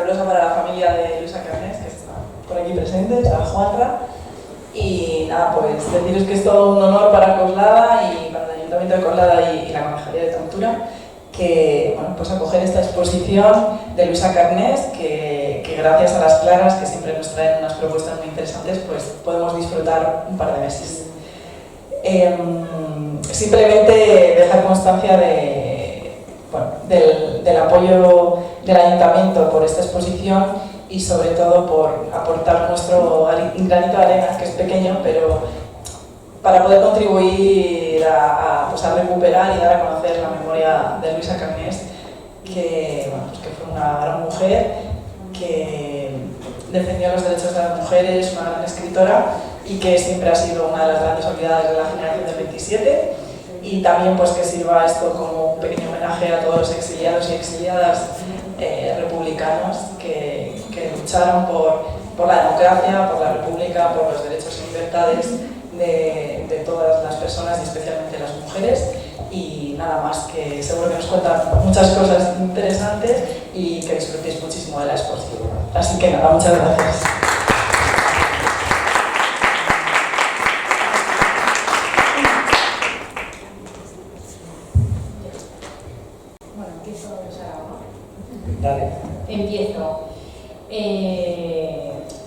calurosa para la familia de Luisa Carnés, que está por aquí presente, está Juanra. Y nada, pues deciros que es todo un honor para Coslada y para el Ayuntamiento de Coslada y la Concejalía de Cultura que, bueno, pues acoger esta exposición de Luisa Carnés, que gracias a las Claras, que siempre nos traen unas propuestas muy interesantes, pues podemos disfrutar un par de meses. Simplemente dejar constancia del apoyo del Ayuntamiento por esta exposición y sobre todo por aportar nuestro granito de arena, que es pequeño, pero para poder contribuir a recuperar y dar a conocer la memoria de Luisa Carnés, que fue una gran mujer, que defendió los derechos de las mujeres, una gran escritora y que siempre ha sido una de las grandes olvidadas de la generación del 27, y también pues que sirva esto como un pequeño homenaje a todos los exiliados y exiliadas republicanos que lucharon por la democracia, por la república, por los derechos y libertades de todas las personas y especialmente las mujeres. Y nada más, que seguro que nos cuentan muchas cosas interesantes y que disfrutéis muchísimo de la exposición. Así que nada, muchas gracias. Bueno, empiezo Sara, ¿no? Dale. Empiezo.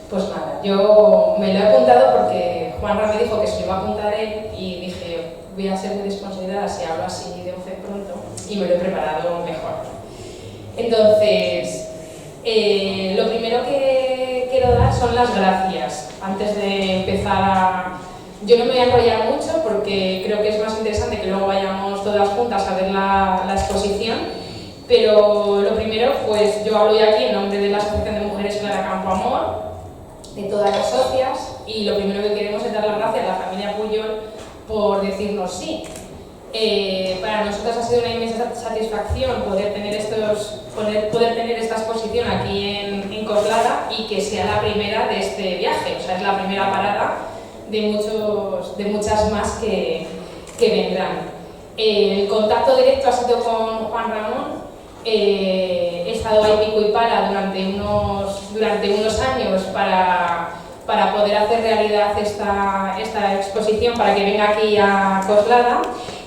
Pues nada, yo me lo he apuntado porque Juanra me dijo que se lo iba a apuntar él y dije, voy a ser muy desconsiderada si hablo así de pronto, y me lo he preparado mejor. Entonces, lo primero que quiero dar son las gracias. Antes de empezar yo no me voy a enrollar mucho porque creo que es más interesante que luego vayamos todas juntas a ver la exposición, pero lo primero, pues yo hablo ya aquí en nombre de la Asociación de Mujeres Clara Campo Amor, de todas las socias, y lo primero que queremos es dar las gracias a la familia Puyol por decirnos sí. Para nosotros ha sido una inmensa satisfacción poder tener esta exposición aquí en Coslada y que sea la primera de este viaje, o sea, es la primera parada de muchas más que vendrán. El contacto directo ha sido con Juan Ramón. He estado ahí pico y pala durante unos años para poder hacer realidad esta exposición, para que venga aquí a Coslada,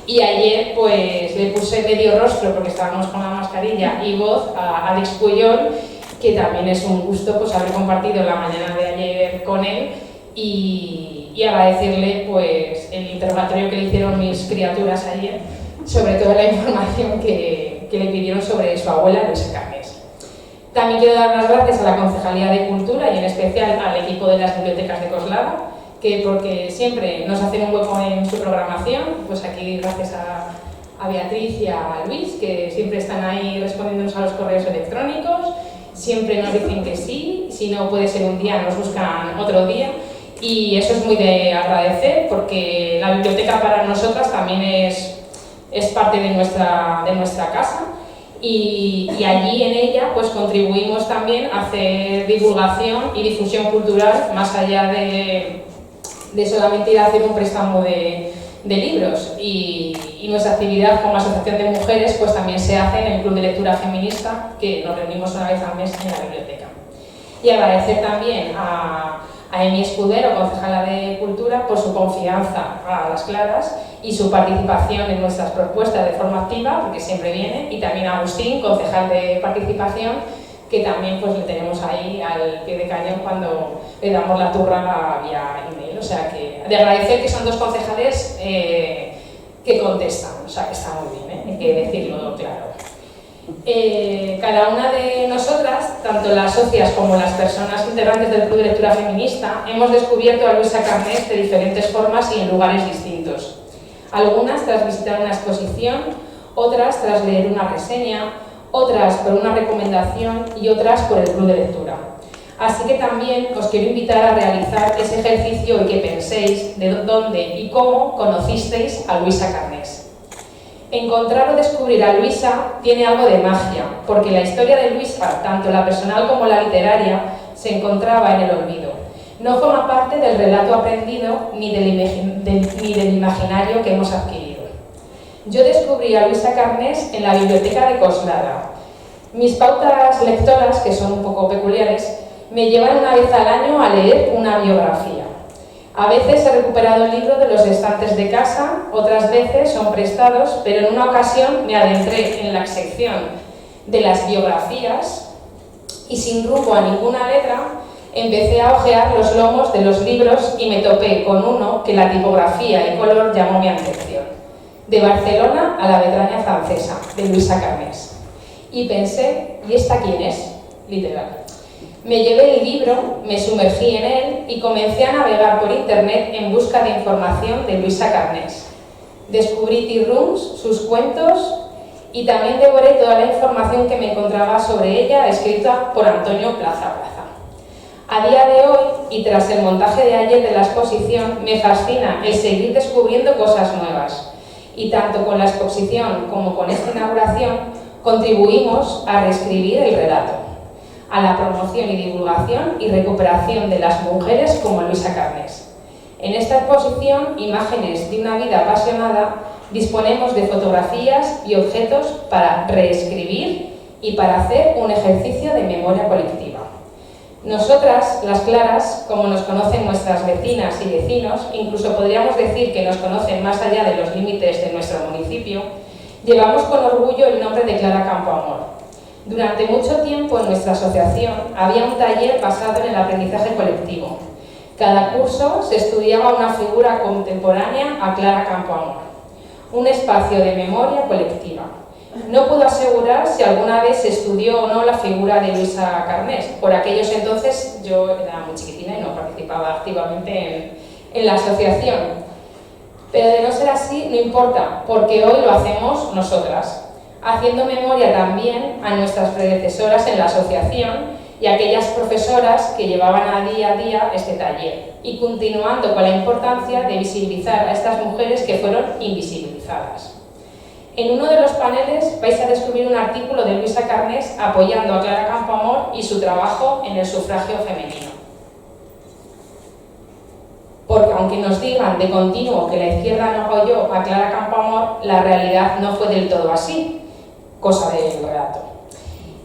y ayer pues le puse medio rostro porque estábamos con la mascarilla y voz a Alex Puyol, que también es un gusto pues haber compartido la mañana de ayer con él y agradecerle pues el interrogatorio que le hicieron mis criaturas ayer, sobre todo la información que le pidieron sobre su abuela Luisa Carnés. También quiero dar las gracias a la Concejalía de Cultura y en especial al equipo de las bibliotecas de Coslada, que porque siempre nos hacen un hueco en su programación, pues aquí gracias a Beatriz y a Luis, que siempre están ahí respondiéndonos a los correos electrónicos, siempre nos dicen que sí, si no puede ser un día nos buscan otro día, y eso es muy de agradecer porque la biblioteca para nosotras también es parte de nuestra casa, y allí en ella pues contribuimos también a hacer divulgación y difusión cultural más allá de solamente ir a hacer un préstamo de libros, y nuestra actividad como asociación de mujeres pues también se hace en el Club de Lectura Feminista, que nos reunimos una vez al mes en la biblioteca. Y agradecer también a Emi Escudero, concejala de Cultura, por su confianza a las Claras y su participación en nuestras propuestas de forma activa, porque siempre viene, y también a Agustín, concejal de Participación, que también pues le tenemos ahí al pie de cañón cuando le damos la turra vía email. O sea que de agradecer que son dos concejales que contestan, o sea que está muy bien, hay que decirlo claro. Cada una de nosotras, tanto las socias como las personas integrantes del Club de Lectura Feminista, hemos descubierto a Luisa Carnés de diferentes formas y en lugares distintos. Algunas tras visitar una exposición, otras tras leer una reseña, otras por una recomendación y otras por el Club de Lectura. Así que también os quiero invitar a realizar ese ejercicio y que penséis de dónde y cómo conocisteis a Luisa Carnés. Encontrar o descubrir a Luisa tiene algo de magia, porque la historia de Luisa, tanto la personal como la literaria, se encontraba en el olvido. No forma parte del relato aprendido ni del imaginario que hemos adquirido. Yo descubrí a Luisa Carnés en la biblioteca de Coslada. Mis pautas lectoras, que son un poco peculiares, me llevan una vez al año a leer una biografía. A veces he recuperado el libro de los estantes de casa, otras veces son prestados, pero en una ocasión me adentré en la sección de las biografías y sin rumbo a ninguna letra empecé a hojear los lomos de los libros y me topé con uno que la tipografía y color llamó mi atención. De Barcelona a la Bretaña francesa, de Luisa Carnés. Y pensé, ¿y esta quién es? Literal. Me llevé el libro, me sumergí en él y comencé a navegar por internet en busca de información de Luisa Carnés. Descubrí Tea Rooms, sus cuentos y también devoré toda la información que me encontraba sobre ella escrita por Antonio Plaza. A día de hoy, y tras el montaje de ayer de la exposición, me fascina el seguir descubriendo cosas nuevas. Y tanto con la exposición como con esta inauguración, contribuimos a reescribir el relato, a la promoción y divulgación y recuperación de las mujeres como Luisa Carnés. En esta exposición, Imágenes de una vida apasionada, disponemos de fotografías y objetos para reescribir y para hacer un ejercicio de memoria colectiva. Nosotras, las Claras, como nos conocen nuestras vecinas y vecinos, incluso podríamos decir que nos conocen más allá de los límites de nuestro municipio, llevamos con orgullo el nombre de Clara Campoamor. Durante mucho tiempo en nuestra asociación había un taller basado en el aprendizaje colectivo. Cada curso se estudiaba una figura contemporánea a Clara Campoamor, un espacio de memoria colectiva. No puedo asegurar si alguna vez se estudió o no la figura de Luisa Carnés. Por aquellos entonces yo era muy chiquitina y no participaba activamente en la asociación. Pero de no ser así, no importa, porque hoy lo hacemos nosotras, haciendo memoria también a nuestras predecesoras en la asociación y a aquellas profesoras que llevaban a día este taller, y continuando con la importancia de visibilizar a estas mujeres que fueron invisibilizadas. En uno de los paneles vais a descubrir un artículo de Luisa Carnés apoyando a Clara Campoamor y su trabajo en el sufragio femenino. Porque aunque nos digan de continuo que la izquierda no apoyó a Clara Campoamor, la realidad no fue del todo así, cosa del relato.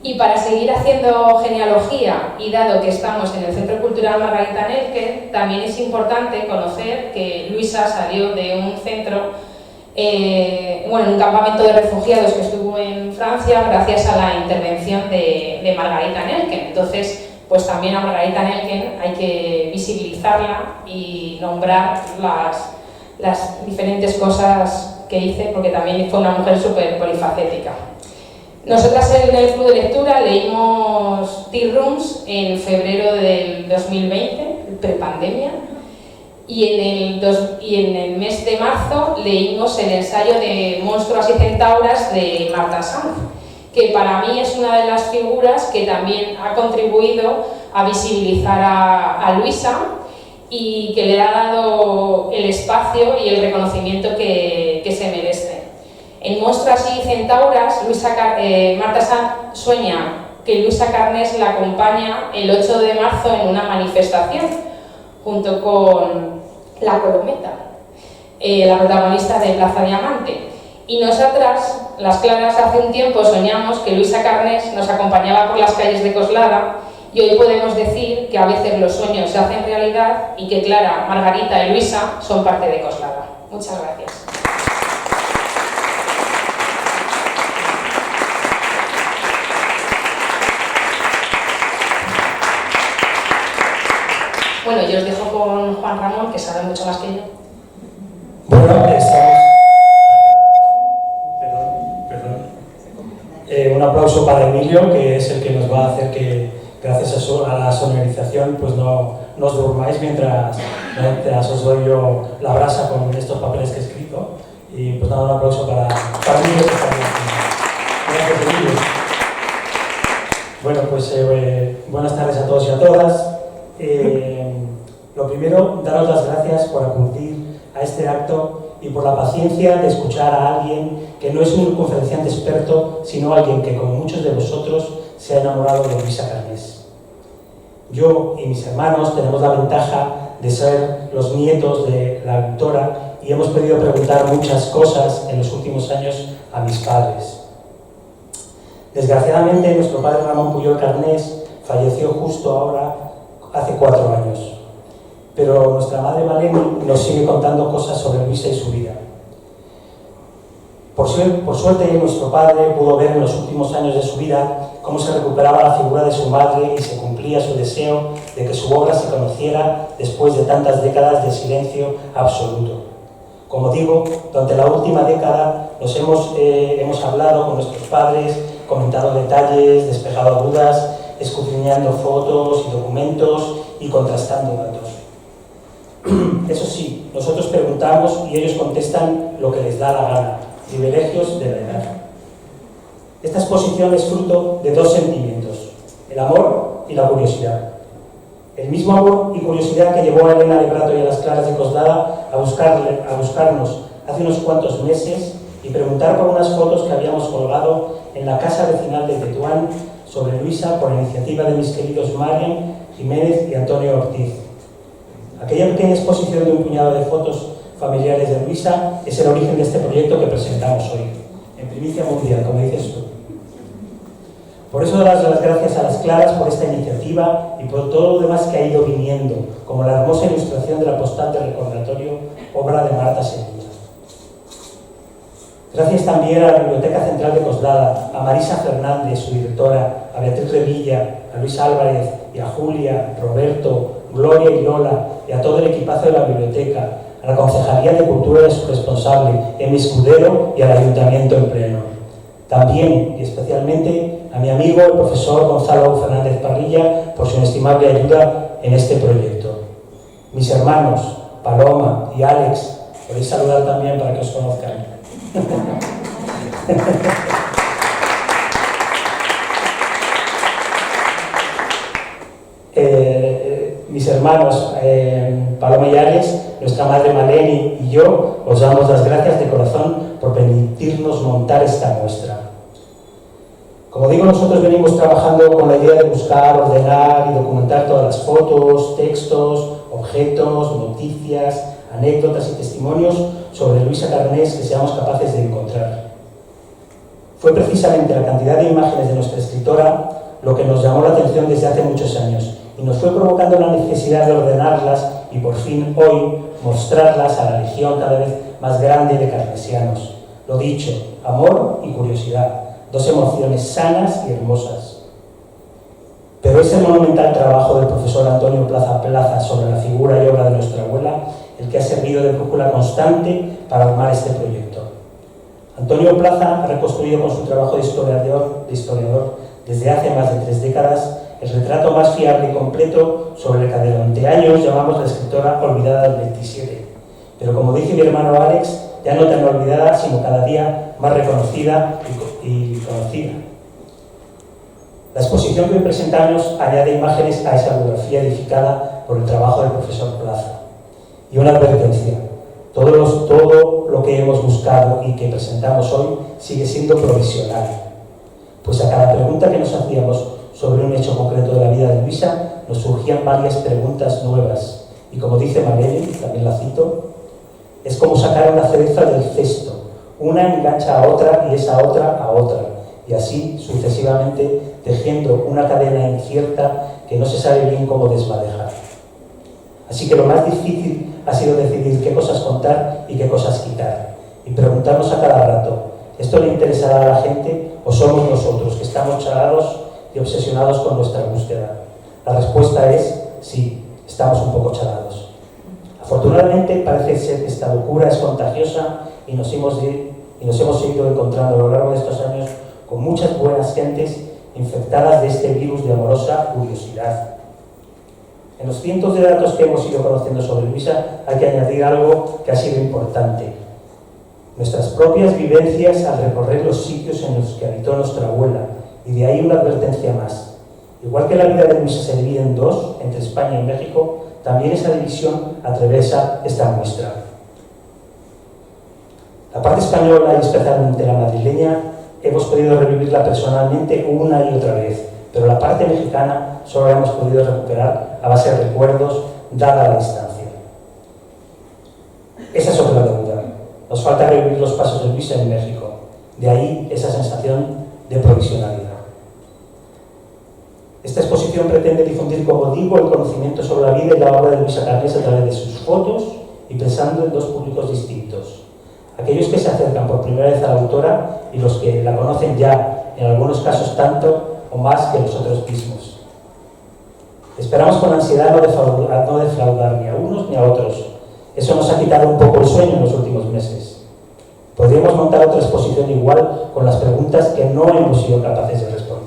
Y para seguir haciendo genealogía, y dado que estamos en el Centro Cultural Margarita Nelken, también es importante conocer que Luisa salió de un centro, en un campamento de refugiados que estuvo en Francia gracias a la intervención de Margarita Nelken. Entonces, pues también a Margarita Nelken hay que visibilizarla y nombrar las diferentes cosas que hice, porque también fue una mujer súper polifacética. Nosotras en el Club de Lectura leímos Tea Rooms en febrero del 2020, prepandemia, y en el mes de marzo leímos el ensayo de Monstruas y Centauras de Marta Sanz, que para mí es una de las figuras que también ha contribuido a visibilizar a Luisa y que le ha dado el espacio y el reconocimiento que se merece. En Monstruas y Centauras, Marta Sanz sueña que Luisa Carnés la acompaña el 8 de marzo en una manifestación, junto con la Colometa, la protagonista de Plaza Diamante. Y nosotras, las Claras, hace un tiempo soñamos que Luisa Carnés nos acompañaba por las calles de Coslada, y hoy podemos decir que a veces los sueños se hacen realidad y que Clara, Margarita y Luisa son parte de Coslada. Muchas gracias. Bueno, yo os dejo con Juan Ramón, que sabe mucho más que yo. Bueno, estamos... Un aplauso para Emilio, que es el que nos va a hacer que, gracias a la sonorización, pues no os durmáis mientras os doy yo la brasa con estos papeles que he escrito. Y pues nada, un aplauso para Emilio, que está aquí. Gracias, Emilio. Bueno, pues buenas tardes a todos y a todas. Lo primero, daros las gracias por acudir a este acto y por la paciencia de escuchar a alguien que no es un conferenciante experto, sino alguien que, como muchos de vosotros, se ha enamorado de Luisa Carnés. Yo y mis hermanos tenemos la ventaja de ser los nietos de la autora y hemos podido preguntar muchas cosas en los últimos años a mis padres. Desgraciadamente, nuestro padre Ramón Puyol Carnés falleció justo ahora, hace 4 años. Pero nuestra madre Maleni nos sigue contando cosas sobre Luisa y su vida. Por suerte, nuestro padre pudo ver en los últimos años de su vida cómo se recuperaba la figura de su madre y se cumplía su deseo de que su obra se conociera después de tantas décadas de silencio absoluto. Como digo, durante la última década nos hemos hablado con nuestros padres, comentado detalles, despejado dudas, escudriñando fotos y documentos y contrastando datos. Eso sí, nosotros preguntamos y ellos contestan lo que les da la gana, privilegios de la edad. Esta exposición es fruto de 2 sentimientos, el amor y la curiosidad. El mismo amor y curiosidad que llevó a Elena de Prato y a las Claras de Coslada a buscarnos hace unos cuantos meses y preguntar por unas fotos que habíamos colgado en la casa vecinal de Tetuán sobre Luisa por iniciativa de mis queridos Marian Jiménez y Antonio Ortiz. Aquella pequeña exposición de un puñado de fotos familiares de Luisa es el origen de este proyecto que presentamos hoy, en primicia mundial, como dices tú. Por eso doy las gracias a las Claras por esta iniciativa y por todo lo demás que ha ido viniendo, como la hermosa ilustración de la postal de recordatorio, obra de Marta Sevilla. Gracias también a la Biblioteca Central de Coslada, a Marisa Fernández, su directora, a Beatriz Revilla, a Luis Álvarez y a Julia, Roberto, Gloria y Lola, y a todo el equipazo de la biblioteca, a la Concejalía de Cultura de su responsable, Emi Escudero, y al Ayuntamiento en pleno. También y especialmente a mi amigo, el profesor Gonzalo Fernández Parrilla, por su inestimable ayuda en este proyecto. Mis hermanos, Paloma y Alex, podéis saludar también para que os conozcan. Mis hermanos Paloma y Alex, nuestra madre Maleni y yo os damos las gracias de corazón por permitirnos montar esta muestra. Como digo, nosotros venimos trabajando con la idea de buscar, ordenar y documentar todas las fotos, textos, objetos, noticias, anécdotas y testimonios sobre Luisa Carnés que seamos capaces de encontrar. Fue precisamente la cantidad de imágenes de nuestra escritora lo que nos llamó la atención desde hace muchos años y nos fue provocando la necesidad de ordenarlas y por fin hoy mostrarlas a la legión cada vez más grande de carnesianos. Lo dicho, amor y curiosidad, 2 emociones sanas y hermosas. Pero es el monumental trabajo del profesor Antonio Plaza sobre la figura y obra de nuestra abuela el que ha servido de brújula constante para armar este proyecto. Antonio Plaza ha reconstruido con su trabajo de historiador desde hace más de 3 décadas el retrato más fiable y completo sobre el que durante años llamamos la escritora olvidada del 27. Pero como dice mi hermano Alex, ya no tan olvidada, sino cada día más reconocida y conocida. La exposición que hoy presentamos añade imágenes a esa biografía edificada por el trabajo del profesor Plaza. Y una advertencia, todo lo que hemos buscado y que presentamos hoy sigue siendo provisional, pues a cada pregunta que nos hacíamos sobre un hecho concreto de la vida de Luisa nos surgían varias preguntas nuevas y como dice Maleni, también la cito, es como sacar una cereza del cesto, una engancha a otra y esa otra a otra y así sucesivamente tejiendo una cadena incierta que no se sabe bien cómo desmadejar. Así que lo más difícil ha sido decidir qué cosas contar y qué cosas quitar y preguntarnos a cada rato, ¿esto le interesará a la gente o somos nosotros que estamos chalados y obsesionados con nuestra búsqueda? La respuesta es sí, estamos un poco chalados. Afortunadamente parece ser que esta locura es contagiosa y nos hemos ido encontrando a lo largo de estos años con muchas buenas gentes infectadas de este virus de amorosa curiosidad. En los cientos de datos que hemos ido conociendo sobre Luisa hay que añadir algo que ha sido importante. Nuestras propias vivencias al recorrer los sitios en los que habitó nuestra abuela, y de ahí una advertencia más. Igual que la vida de Luisa se divide en 2, entre España y México, también esa división atraviesa esta muestra. La parte española y especialmente la madrileña hemos podido revivirla personalmente una y otra vez, pero la parte mexicana solo la hemos podido recuperar a base de recuerdos, dada la distancia. Esa es otra deuda. Nos falta revivir los pasos de Luisa en México. De ahí esa sensación de provisionalidad. Esta exposición pretende difundir, como digo, el conocimiento sobre la vida y la obra de Luisa Carnés a través de sus fotos y pensando en dos públicos distintos. Aquellos que se acercan por primera vez a la autora y los que la conocen ya, en algunos casos tanto o más que nosotros mismos. Esperamos con ansiedad no defraudar ni a unos ni a otros. Eso nos ha quitado un poco el sueño en los últimos meses. Podríamos montar otra exposición igual con las preguntas que no hemos sido capaces de responder.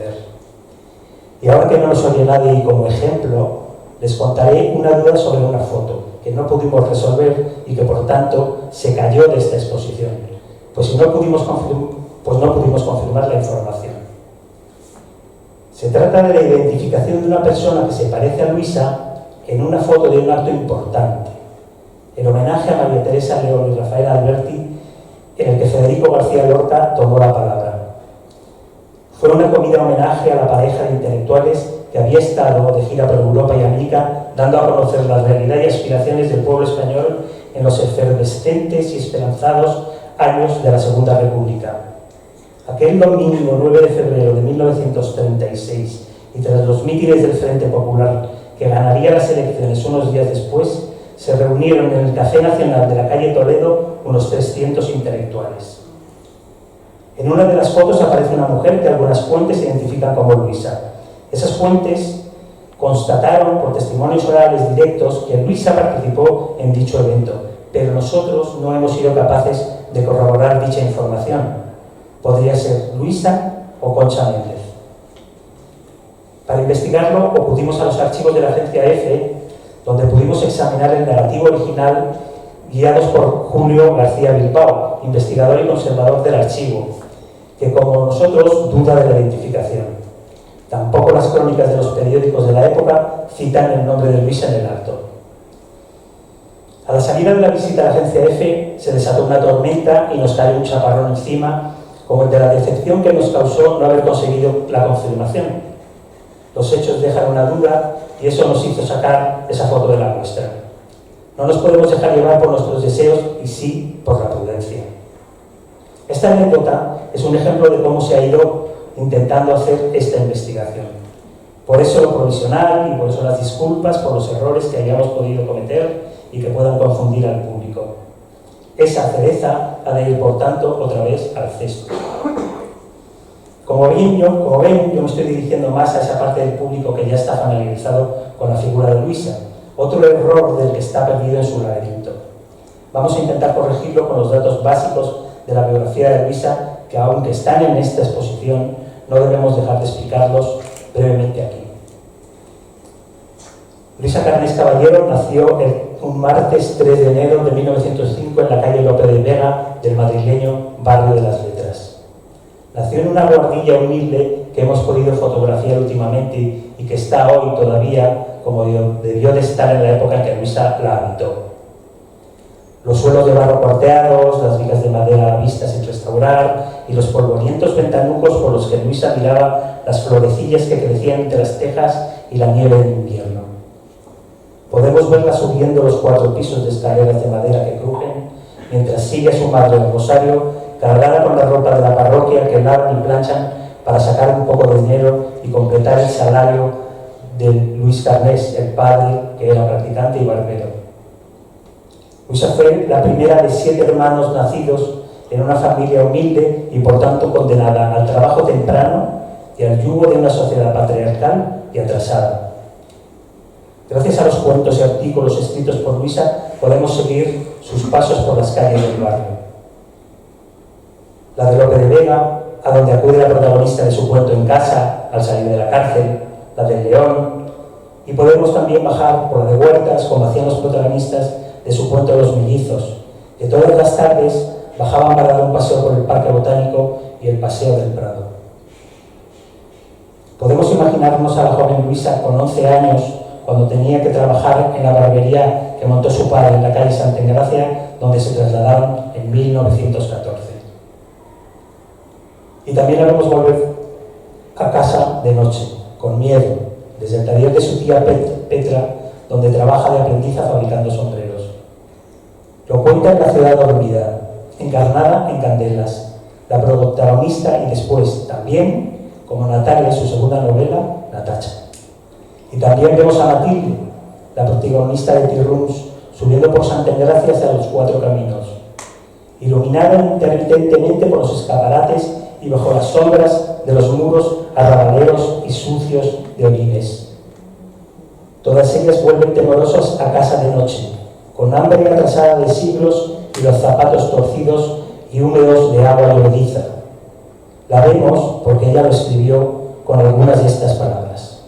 Y ahora que no nos oye nadie y como ejemplo, les contaré una duda sobre una foto que no pudimos resolver y que por tanto se cayó de esta exposición, pues no pudimos confirmar la información. Se trata de la identificación de una persona que se parece a Luisa en una foto de un acto importante, el homenaje a María Teresa León y Rafael Alberti, en el que Federico García Lorca tomó la palabra. Fue una comida homenaje a la pareja de intelectuales que había estado de gira por Europa y América, dando a conocer la realidad y aspiraciones del pueblo español en los efervescentes y esperanzados años de la Segunda República. Aquel domingo 9 de febrero de 1936, y tras los mítines del Frente Popular, que ganaría las elecciones unos días después, se reunieron en el Café Nacional de la calle Toledo unos 300 intelectuales. En una de las fotos aparece una mujer que algunas fuentes identifican como Luisa. Esas fuentes constataron por testimonios orales directos que Luisa participó en dicho evento, pero nosotros no hemos sido capaces de corroborar dicha información. Podría ser Luisa o Concha Méndez. Para investigarlo, acudimos a los archivos de la agencia EFE, donde pudimos examinar el narrativo original guiados por Julio García Bilbao, investigador y conservador del archivo, que como nosotros duda de la identificación. Tampoco las crónicas de los periódicos de la época citan el nombre de Luisa en el acto. A la salida de la visita a la agencia EFE se desató una tormenta y nos cayó un chaparrón encima, como el de la decepción que nos causó no haber conseguido la confirmación. Los hechos dejan una duda y eso nos hizo sacar esa foto de la muestra. No nos podemos dejar llevar por nuestros deseos y sí por la prudencia. Esta anécdota es un ejemplo de cómo se ha ido intentando hacer esta investigación. Por eso lo provisional y por eso las disculpas por los errores que hayamos podido cometer y que puedan confundir al público. Esa cereza ha de ir, por tanto, otra vez al cesto. Como ven, yo me estoy dirigiendo más a esa parte del público que ya está familiarizado con la figura de Luisa, otro error del que está perdido en su laberinto. Vamos a intentar corregirlo con los datos básicos de la biografía de Luisa, que aunque están en esta exposición, no debemos dejar de explicarlos brevemente aquí. Luisa Carnés Caballero nació un martes 3 de enero de 1905 en la calle Lope de Vega del madrileño Barrio de las Letras. Nació en una guardilla humilde que hemos podido fotografiar últimamente y que está hoy todavía como debió de estar en la época en que Luisa la habitó. Los suelos de barro cuarteados, las vigas de madera vistas sin restaurar y los polvorientos ventanucos por los que Luisa miraba las florecillas que crecían entre las tejas y la nieve de invierno. Podemos verla subiendo los 4 pisos de escaleras de madera que crujen, mientras sigue a su madre el rosario, cargada con la ropa de la parroquia que lavan y planchan para sacar un poco de dinero y completar el salario de Luis Carnés, el padre, que era practicante y barbero. Luisa fue la primera de 7 hermanos nacidos en una familia humilde y por tanto condenada al trabajo temprano y al yugo de una sociedad patriarcal y atrasada. Gracias a los cuentos y artículos escritos por Luisa, podemos seguir sus pasos por las calles del barrio. La de Lope de Vega, a donde acude la protagonista de su cuento En casa, al salir de la cárcel, la del León, y podemos también bajar por la de Huertas, como hacían los protagonistas de su cuento de Los Mellizos, que todas las tardes bajaban para dar un paseo por el Parque Botánico y el Paseo del Prado. Podemos imaginarnos a la joven Luisa con 11 años, cuando tenía que trabajar en la barbería que montó su padre en la calle Santa Engracia, donde se trasladaron en 1914. Y también la vemos volver a casa de noche, con miedo, desde el taller de su tía Petra, donde trabaja de aprendiza fabricando sombreros. Lo cuenta en La ciudad dormida, encarnada en Candelas, la protagonista y después también, como Natalia en su segunda novela, Natacha. Y también vemos a Matilde, la protagonista de Tea Rooms, subiendo por Santa Engracia hacia los 4 caminos, iluminada intermitentemente por los escaparates y bajo las sombras de los muros arrabaleros y sucios de Olines. Todas ellas vuelven temorosas a casa de noche, con hambre atrasada de siglos y los zapatos torcidos y húmedos de agua llovediza. La vemos porque ella lo escribió con algunas de estas palabras.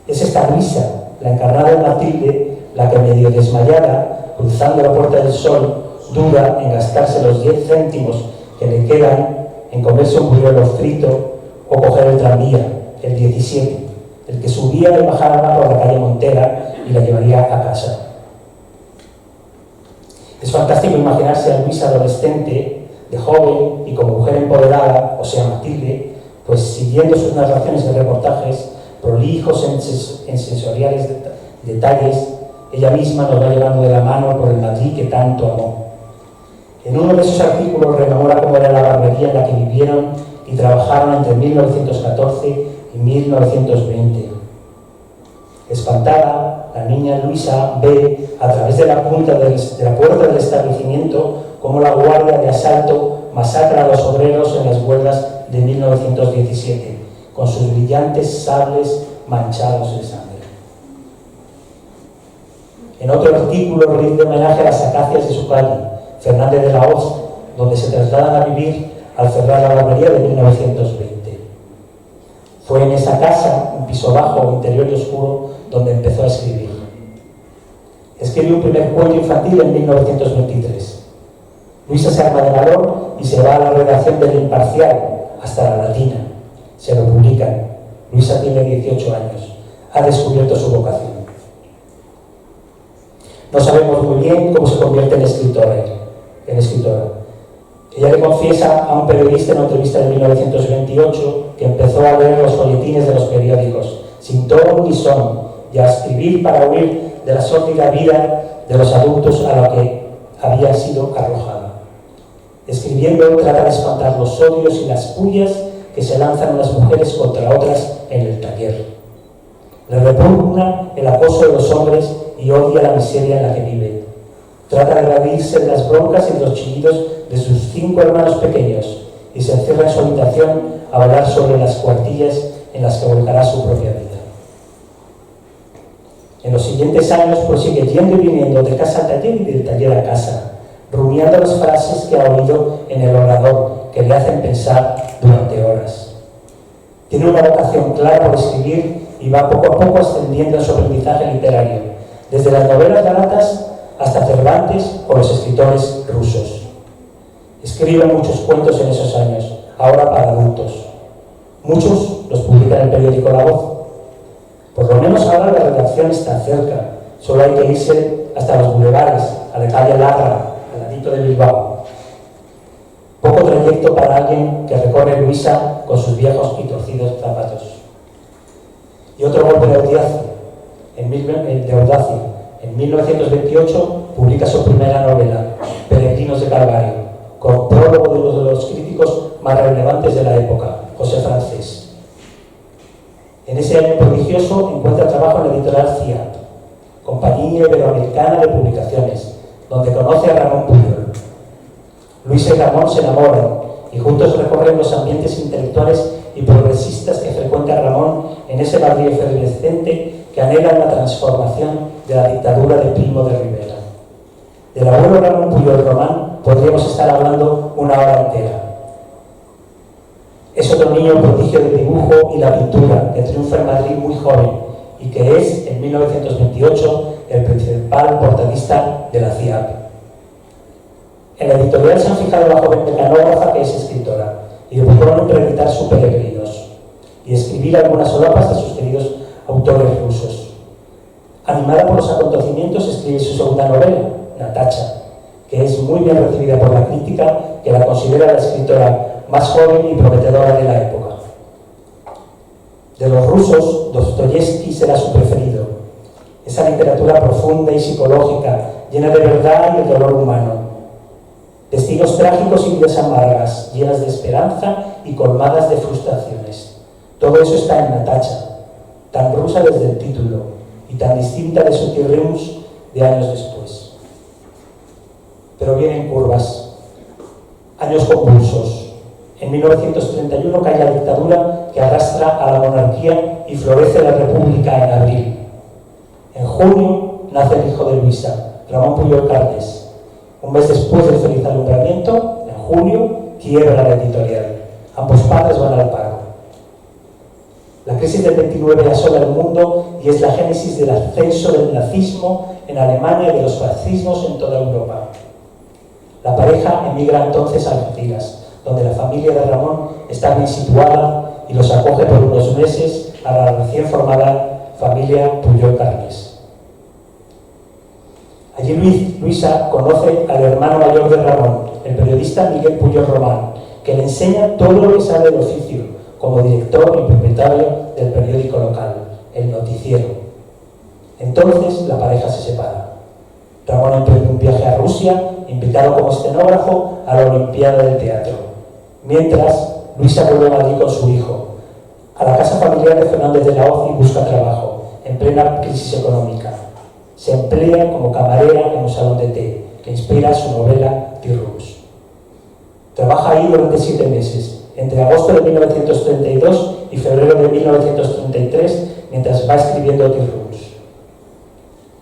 Es esta Luisa, la encarnada en Matilde, la que medio desmayada, cruzando la Puerta del Sol, duda en gastarse los 10 céntimos que le quedan en comerse un buñuelo frito o coger el tranvía, el 17, el que subía y bajaba por la calle Montera y la llevaría a casa. Es fantástico imaginarse a Luisa adolescente, de joven y como mujer empoderada, o sea Matilde, pues siguiendo sus narraciones y reportajes, prolijos en sensoriales detalles, ella misma nos va llevando de la mano por el Madrid que tanto amó. En uno de esos artículos rememora cómo era la barbería en la que vivieron y trabajaron entre 1914 y 1920. Espantada, la niña Luisa ve a través de la punta de la puerta del establecimiento cómo la guardia de asalto masacra a los obreros en las huelgas de 1917, con sus brillantes sables manchados de sangre. En otro artículo rinde homenaje a las acacias de su calle, Fernández de la Hoz, donde se trasladan a vivir al cerrar la barbería de 1920. Fue en esa casa, un piso bajo, interior y oscuro, donde empezó a escribir. Escribe un primer cuento infantil en 1923. Luisa se arma de valor y se va a la redacción del Imparcial, hasta la Latina. Se lo publican. Luisa tiene 18 años. Ha descubierto su vocación. No sabemos muy bien cómo se convierte en escritora. Ella le confiesa a un periodista en una entrevista de 1928 que empezó a leer los folletines de los periódicos, sin ton ni son, y a escribir para huir de la sórdida vida de los adultos a la que había sido arrojada. Escribiendo trata de espantar los odios y las pullas que se lanzan unas mujeres contra otras en el taller. Le repugna el acoso de los hombres y odia la miseria en la que vive. Trata de evadirse de las broncas y de los chillidos de sus 5 hermanos pequeños y se encierra en su habitación a hablar sobre las cuartillas en las que volcará su propia vida. En los siguientes años prosigue yendo y viniendo de casa al taller y del taller a casa, rumiando las frases que ha oído en el orador que le hacen pensar durante horas. Tiene una vocación clara por escribir y va poco a poco ascendiendo en su aprendizaje literario, desde las novelas baratas hasta Cervantes o los escritores rusos. Escribe muchos cuentos en esos años, ahora para adultos. Muchos los publica en el periódico La Voz. Por lo menos ahora la redacción está cerca, solo hay que irse hasta los bulevares, a la calle Larra, al ladito de Bilbao. Poco trayecto para alguien que recorre Luisa con sus viejos y torcidos zapatos. Y otro golpe de audacia. En 1928 publica su primera novela, Peregrinos de Calvario, con prólogo de uno de los críticos más relevantes de la época, José Francés. En ese año prodigioso encuentra trabajo en la editorial CIAP, Compañía Iberoamericana de Publicaciones, donde conoce a Ramón Pujol. Luisa y Ramón se enamoran y juntos recorren los ambientes intelectuales y progresistas que frecuenta Ramón en ese barrio efervescente que anhela la transformación de la dictadura de Primo de Rivera. Del abuelo Ramón Pujol Román podríamos estar hablando una hora entera. Es otro niño prodigio del dibujo y la pintura que triunfa en Madrid muy joven y que es, en 1928, el principal portadista de la CIAP. En la editorial se han fijado la joven mecanógrafa que es escritora y le proponen reeditar sus Peregrinos y escribir algunas solapas de sus queridos autores rusos. Animada por los acontecimientos, escribe su segunda novela, Natacha, que es muy bien recibida por la crítica, que la considera la escritora más joven y prometedora de la época. De los rusos, Dostoyevsky será su preferido. Esa literatura profunda y psicológica, llena de verdad y de dolor humano. Destinos trágicos y vidas amargas, llenas de esperanza y colmadas de frustraciones. Todo eso está en Natacha. tan rusa desde el título y tan distinta de su Tirreus de años después. Pero vienen curvas, años convulsos. En 1931 cae la dictadura que arrastra a la monarquía y florece la república en abril. En junio nace el hijo de Luisa, Ramón Pujol Carles. Un mes después del feliz alumbramiento, en julio, quiebra la editorial. Ambos padres van al paro. La crisis del 29 asola el mundo y es la génesis del ascenso del nazismo en Alemania y de los fascismos en toda Europa. La pareja emigra entonces a Algeciras, donde la familia de Ramón está bien situada y los acoge por unos meses a la recién formada familia Pujol Carles. Allí Luisa conoce al hermano mayor de Ramón, el periodista Miguel Pujol Román, que le enseña todo lo que sabe del oficio, como director y propietario del periódico local, El Noticiero. Entonces la pareja se separa. Ramón emprende un viaje a Rusia, invitado como escenógrafo a la Olimpiada del Teatro. Mientras, Luisa vuelve a Madrid con su hijo, a la casa familiar de Fernández de la Hoz, y busca trabajo, en plena crisis económica. Se emplea como camarera en un salón de té, que inspira su novela Tirreus. Trabaja ahí durante 7 meses, entre agosto de 1932 y febrero de 1933, mientras va escribiendo Tirreus.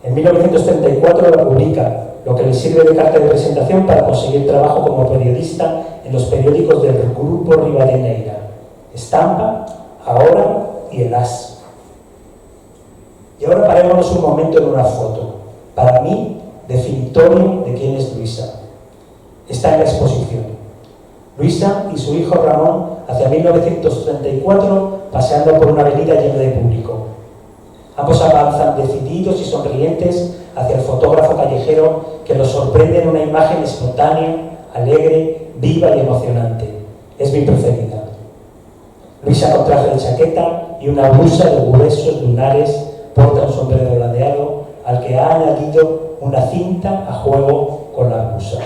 En 1934 la publica, lo que le sirve de carta de presentación para conseguir trabajo como periodista en los periódicos del Grupo Rivadeneira, Estampa, Ahora y El As. Y ahora parémonos un momento en una foto, para mí definitorio de quién es Luisa. Está en la exposición. Luisa y su hijo Ramón hacia 1934 paseando por una avenida llena de público. Ambos avanzan decididos y sonrientes hacia el fotógrafo callejero que los sorprende en una imagen espontánea, alegre, viva y emocionante. Es mi preferida. Luisa, con traje de chaqueta y una blusa de gruesos lunares, porta un sombrero ladeado al que ha añadido una cinta a juego con la blusa.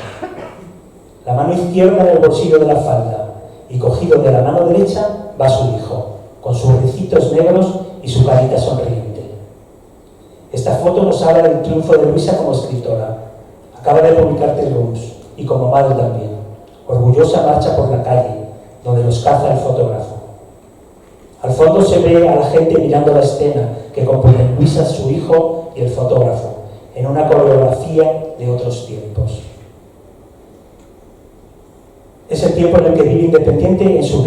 La mano izquierda en el bolsillo de la falda y cogido de la mano derecha va su hijo, con sus ricitos negros y su carita sonriente. Esta foto nos habla del triunfo de Luisa como escritora. Acaba de publicar Tirreus y como madre también. Orgullosa marcha por la calle, donde los caza el fotógrafo. Al fondo se ve a la gente mirando la escena que componen Luisa, su hijo y el fotógrafo, en una coreografía de otros tiempos. Es el tiempo en el que vive independiente en su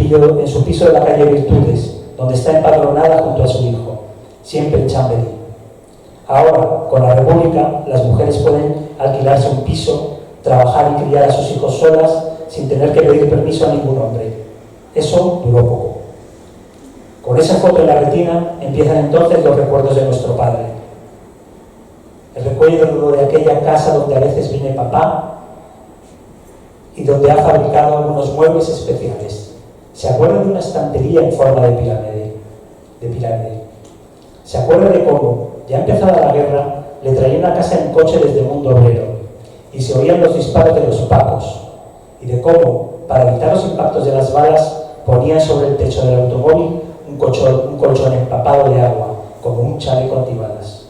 piso de la calle Virtudes, donde está empadronada junto a su hijo, siempre en Chamberí. Ahora, con la República, las mujeres pueden alquilarse un piso, trabajar y criar a sus hijos solas sin tener que pedir permiso a ningún hombre. Eso duró poco. Con esa foto en la retina empiezan entonces los recuerdos de nuestro padre. El recuerdo de aquella casa donde a veces viene papá y donde ha fabricado algunos muebles especiales. Se acuerda de una estantería en forma de pirámide. Se acuerda de cómo, ya empezada la guerra, le traía una casa en coche desde Mundo Obrero y se oían los disparos de los pacos, y de cómo, para evitar los impactos de las balas, ponían sobre el techo del automóvil un colchón empapado de agua, como un chaleco antibalas.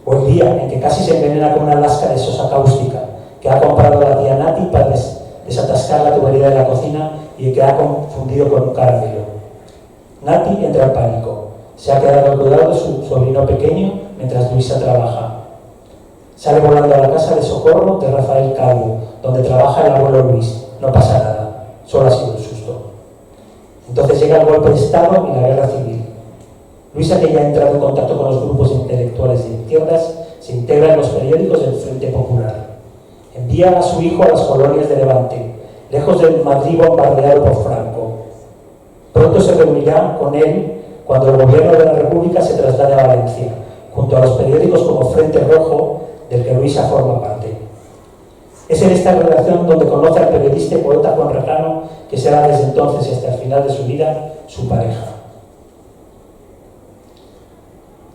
O el día en que casi se envenena con una lasca de sosa cáustica que ha comprado la tía Nati para desatascar la tubería de la cocina y que ha confundido con un caramelo. Nati entra en pánico. Se ha quedado al cuidado de su sobrino pequeño mientras Luisa trabaja. Sale volando a la casa de socorro de Rafael Calvo, donde trabaja el abuelo Luis. No pasa nada, solo ha sido un susto. Entonces llega el golpe de Estado y la guerra civil. Luisa, que ya ha entrado en contacto con los grupos intelectuales de izquierdas, se integra en los periódicos del Frente Popular. Envía a su hijo a las colonias de Levante, lejos del Madrid bombardeado por Franco. Pronto se reunirá con él cuando el gobierno de la República se traslade a Valencia, junto a los periódicos como Frente Rojo, del que Luisa forma parte. Es en esta relación donde conoce al periodista y poeta Juan Rejano, que será desde entonces y hasta el final de su vida su pareja.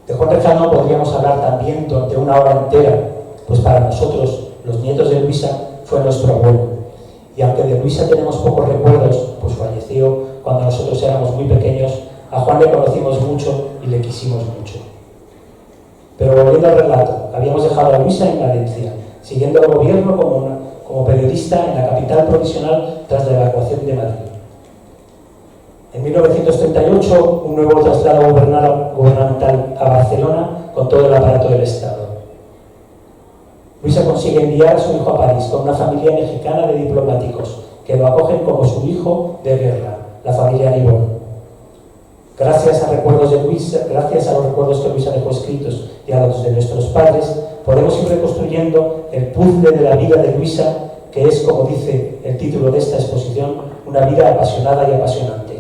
De Juan Rejano podríamos hablar también durante una hora entera, pues para nosotros, los nietos de Luisa, fue nuestro abuelo. Y aunque de Luisa tenemos pocos recuerdos, pues falleció cuando nosotros éramos muy pequeños, A Juan le conocimos mucho y le quisimos mucho. Pero volviendo al relato, habíamos dejado a Luisa en Valencia, siguiendo al gobierno como periodista en la capital provisional tras la evacuación de Madrid. En 1938, un nuevo traslado gubernamental a Barcelona con todo el aparato del Estado. Luisa consigue enviar a su hijo a París con una familia mexicana de diplomáticos que lo acogen como su hijo de guerra, la familia Nibón. Gracias a los recuerdos que Luisa dejó escritos y a los de nuestros padres, podemos ir reconstruyendo el puzzle de la vida de Luisa, que es, como dice el título de esta exposición, una vida apasionada y apasionante.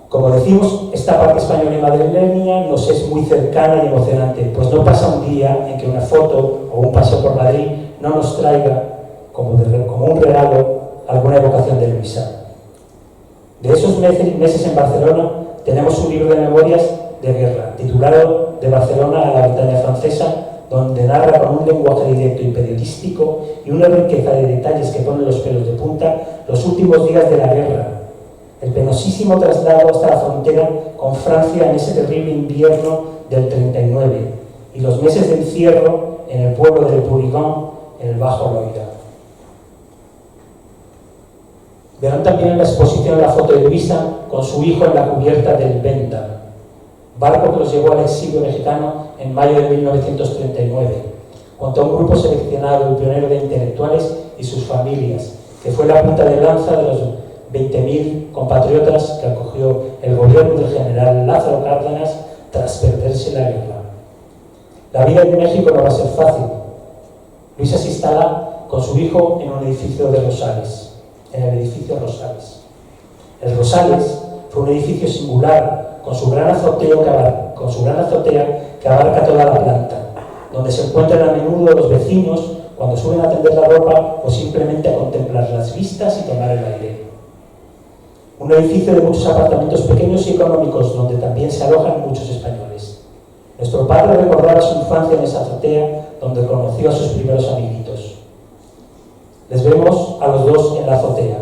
Como decimos, esta parte española y madrileña nos es muy cercana y emocionante, pues no pasa un día en que una foto o un paseo por Madrid no nos traiga, como un regalo, alguna evocación de Luisa. De esos meses en Barcelona tenemos un libro de memorias de guerra, titulado De Barcelona a la Bretaña francesa, donde narra con un lenguaje directo y periodístico y una riqueza de detalles que ponen los pelos de punta los últimos días de la guerra, el penosísimo traslado hasta la frontera con Francia en ese terrible invierno del 39 y los meses de encierro en el pueblo de Purigón, en el Bajo Loira. Verán también en la exposición la foto de Luisa con su hijo en la cubierta del Venta, barco que los llevó al exilio mexicano en mayo de 1939, junto a un grupo seleccionado y pionero de intelectuales y sus familias, que fue la punta de lanza de los 20.000 compatriotas que acogió el gobierno del general Lázaro Cárdenas tras perderse la guerra. La vida en México no va a ser fácil. Luisa se instala con su hijo en un edificio de Rosales, en el edificio Rosales. El Rosales fue un edificio singular, con su gran azotea que abarca toda la planta, donde se encuentran a menudo los vecinos cuando suben a tender la ropa o simplemente a contemplar las vistas y tomar el aire. Un edificio de muchos apartamentos pequeños y económicos, donde también se alojan muchos españoles. Nuestro padre recordaba su infancia en esa azotea, donde conoció a sus primeros amiguitos. Les vemos a los dos en la azotea.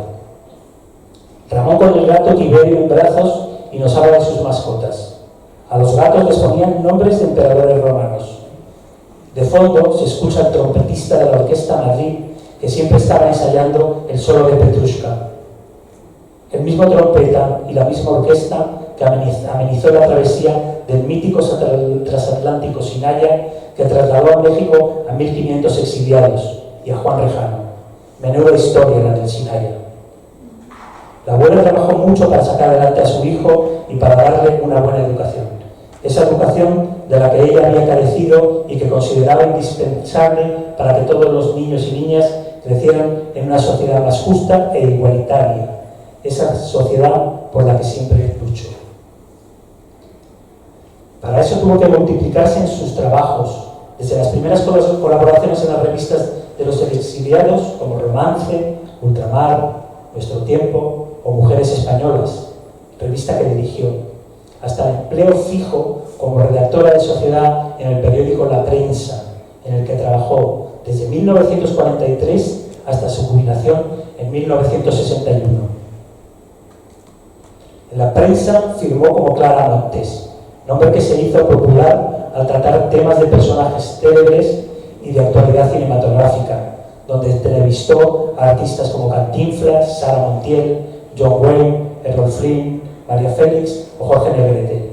Ramón con el gato Tiberio en brazos y nos habla de sus mascotas. A los gatos les ponían nombres de emperadores romanos. De fondo se escucha el trompetista de la Orquesta Madrid, que siempre estaba ensayando el solo de Petrushka. El mismo trompeta y la misma orquesta que amenizó la travesía del mítico transatlántico Sinaya, que trasladó a México a 1.500 exiliados, y a Juan Rejano. Menuda historia la del Sinaya. La abuela trabajó mucho para sacar adelante a su hijo y para darle una buena educación. Esa educación de la que ella había carecido y que consideraba indispensable para que todos los niños y niñas crecieran en una sociedad más justa e igualitaria. Esa sociedad por la que siempre luchó. Para eso tuvo que multiplicarse en sus trabajos, desde las primeras colaboraciones en las revistas de los exiliados, como Romance, Ultramar, Nuestro Tiempo o Mujeres Españolas, revista que dirigió, hasta el empleo fijo como redactora de sociedad en el periódico La Prensa, en el que trabajó desde 1943 hasta su jubilación en 1961. En La Prensa firmó como Clara Montes, nombre que se hizo popular al tratar temas de personajes célebres y de actualidad cinematográfica, donde entrevistó a artistas como Cantinflas, Sara Montiel, John Wayne, Errol Flynn, María Félix o Jorge Negrete.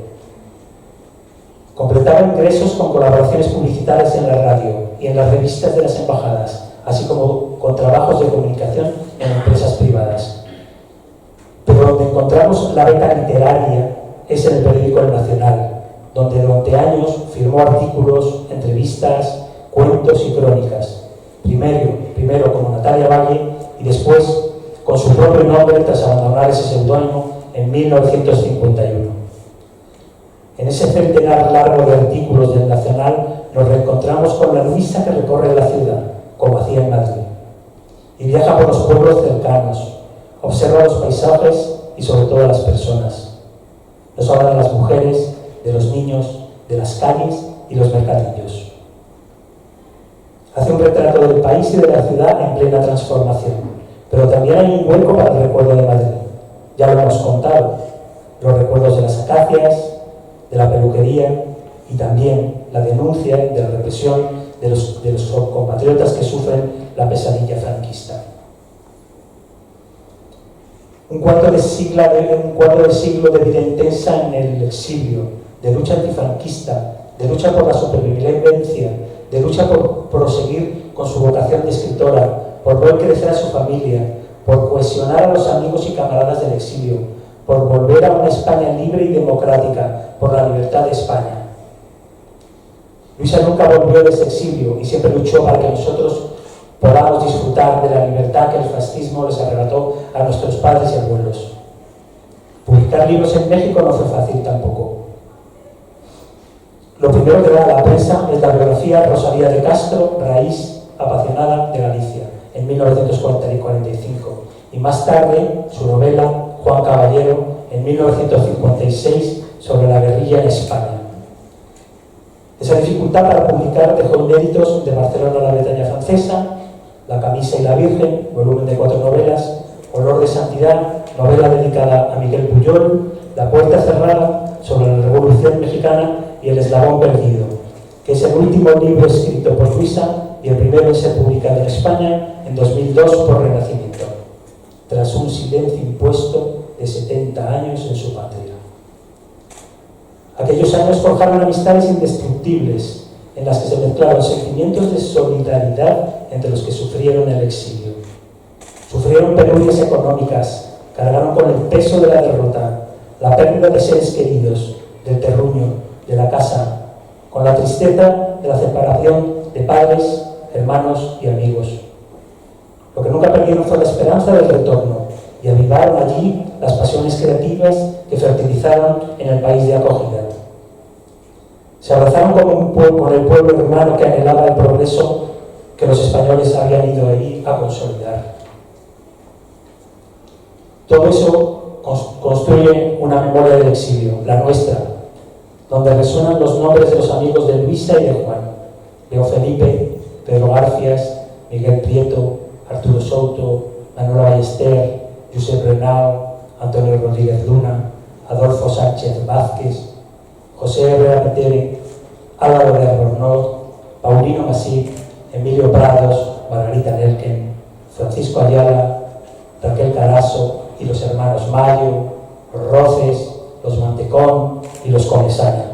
Completaba ingresos con colaboraciones publicitarias en la radio y en las revistas de las embajadas, así como con trabajos de comunicación en empresas privadas. Pero donde encontramos la beta literaria es en el periódico El Nacional, donde durante años firmó artículos, entrevistas, cuentos y crónicas. Primero como Natalia Valle y después con su propio nombre tras abandonar ese seudónimo en 1951. En ese centenar largo de artículos del Nacional nos reencontramos con la Luisa que recorre la ciudad, como hacía en Madrid, y viaja por los pueblos cercanos, observa los paisajes y sobre todo a las personas. Nos habla de las mujeres, de los niños, de las calles y los mercadillos. Hace un retrato del país y de la ciudad en plena transformación, pero también hay un hueco para el recuerdo de Madrid. Ya lo hemos contado, los recuerdos de las acacias, de la peluquería y también la denuncia de la represión de los compatriotas que sufren la pesadilla franquista. Un cuarto de siglo de vida intensa en el exilio, de lucha antifranquista, de lucha por la supervivencia, de lucha por proseguir con su vocación de escritora, por ver crecer a su familia, por cohesionar a los amigos y camaradas del exilio, por volver a una España libre y democrática, por la libertad de España. Luisa nunca volvió de ese exilio y siempre luchó para que nosotros podamos disfrutar de la libertad que el fascismo les arrebató a nuestros padres y abuelos. Publicar libros en México no fue fácil tampoco. Lo primero que da a la prensa es la biografía Rosalía de Castro, raíz apasionada de Galicia, en 1945, y más tarde su novela Juan Caballero, en 1956, sobre la guerrilla en España. Esa dificultad para publicar dejó inéditos de Barcelona a la Bretaña francesa, La camisa y la Virgen, volumen de 4 novelas, Olor de santidad, novela dedicada a Miguel Puyol, La puerta cerrada, sobre la Revolución Mexicana, y El eslabón perdido, que es el último libro escrito por Luisa y el primero en ser publicado en España en 2002 por Renacimiento, tras un silencio impuesto de 70 años en su patria. Aquellos años forjaron amistades indestructibles, en las que se mezclaron sentimientos de solidaridad entre los que sufrieron el exilio. Sufrieron penurias económicas, cargaron con el peso de la derrota, la pérdida de seres queridos, del terruño, de la casa, con la tristeza de la separación de padres, hermanos y amigos. Lo que nunca perdieron fue la esperanza del retorno y avivaron allí las pasiones creativas que fertilizaron en el país de acogida. Se abrazaron con el pueblo hermano que anhelaba el progreso que los españoles habían ido ahí a consolidar. Todo eso construye una memoria del exilio, la nuestra, donde resuenan los nombres de los amigos de Luisa y de Juan, Leo Felipe, Pedro Garfias, Miguel Prieto, Arturo Souto, Manuel Ballester, Josep Renao, Antonio Rodríguez Luna, Adolfo Sánchez Vázquez, José Herrera Petere, Álvaro de Albornoz, Paulino Masip, Emilio Prados, Margarita Nelken, Francisco Ayala, Raquel Carazo y los hermanos Mayo, los Roces, los Mantecón y los Comesaña.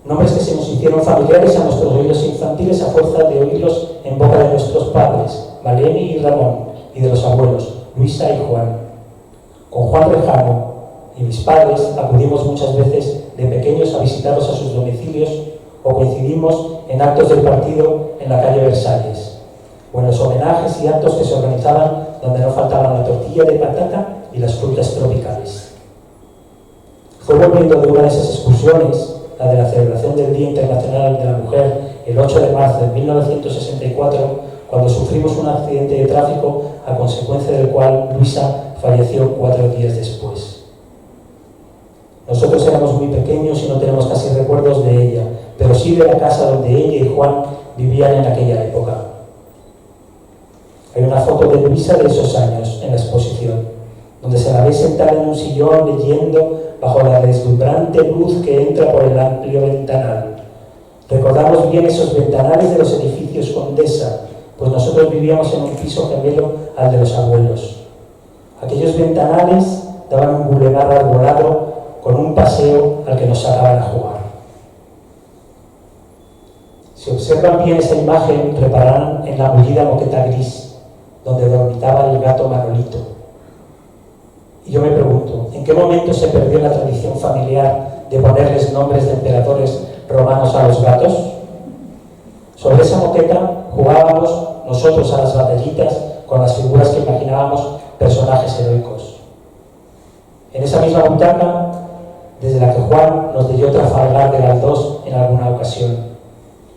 Nombres que se nos hicieron familiares a nuestros oídos infantiles a fuerza de oírlos en boca de nuestros padres, Maleni y Ramón, y de los abuelos, Luisa y Juan. Con Juan Rejano y mis padres acudimos muchas veces de pequeños a visitarlos a sus domicilios o coincidimos en actos del partido en la calle Versalles, o en los homenajes y actos que se organizaban donde no faltaban la tortilla de patata y las frutas tropicales. Fue volviendo de una de esas excursiones, la de la celebración del Día Internacional de la Mujer, el 8 de marzo de 1964, cuando sufrimos un accidente de tráfico a consecuencia del cual Luisa falleció 4 días después. Nosotros éramos muy pequeños y no tenemos casi recuerdos de ella, pero sí de la casa donde ella y Juan vivían en aquella época. Hay una foto de Luisa de esos años en la exposición, donde se la ve sentada en un sillón leyendo bajo la deslumbrante luz que entra por el amplio ventanal. Recordamos bien esos ventanales de los edificios Condesa, pues nosotros vivíamos en un piso gemelo al de los abuelos. Aquellos ventanales daban un bulevar arbolado con un paseo al que nos sacaban a jugar. Si observan bien esa imagen, repararán en la mullida moqueta gris, donde dormitaba el gato Manolito. Y yo me pregunto, ¿en qué momento se perdió la tradición familiar de ponerles nombres de emperadores romanos a los gatos? Sobre esa moqueta jugábamos nosotros a las batallitas con las figuras que imaginábamos personajes heroicos. En esa misma butaca, desde la que Juan nos leyó Trafalgar de Galdós en alguna ocasión.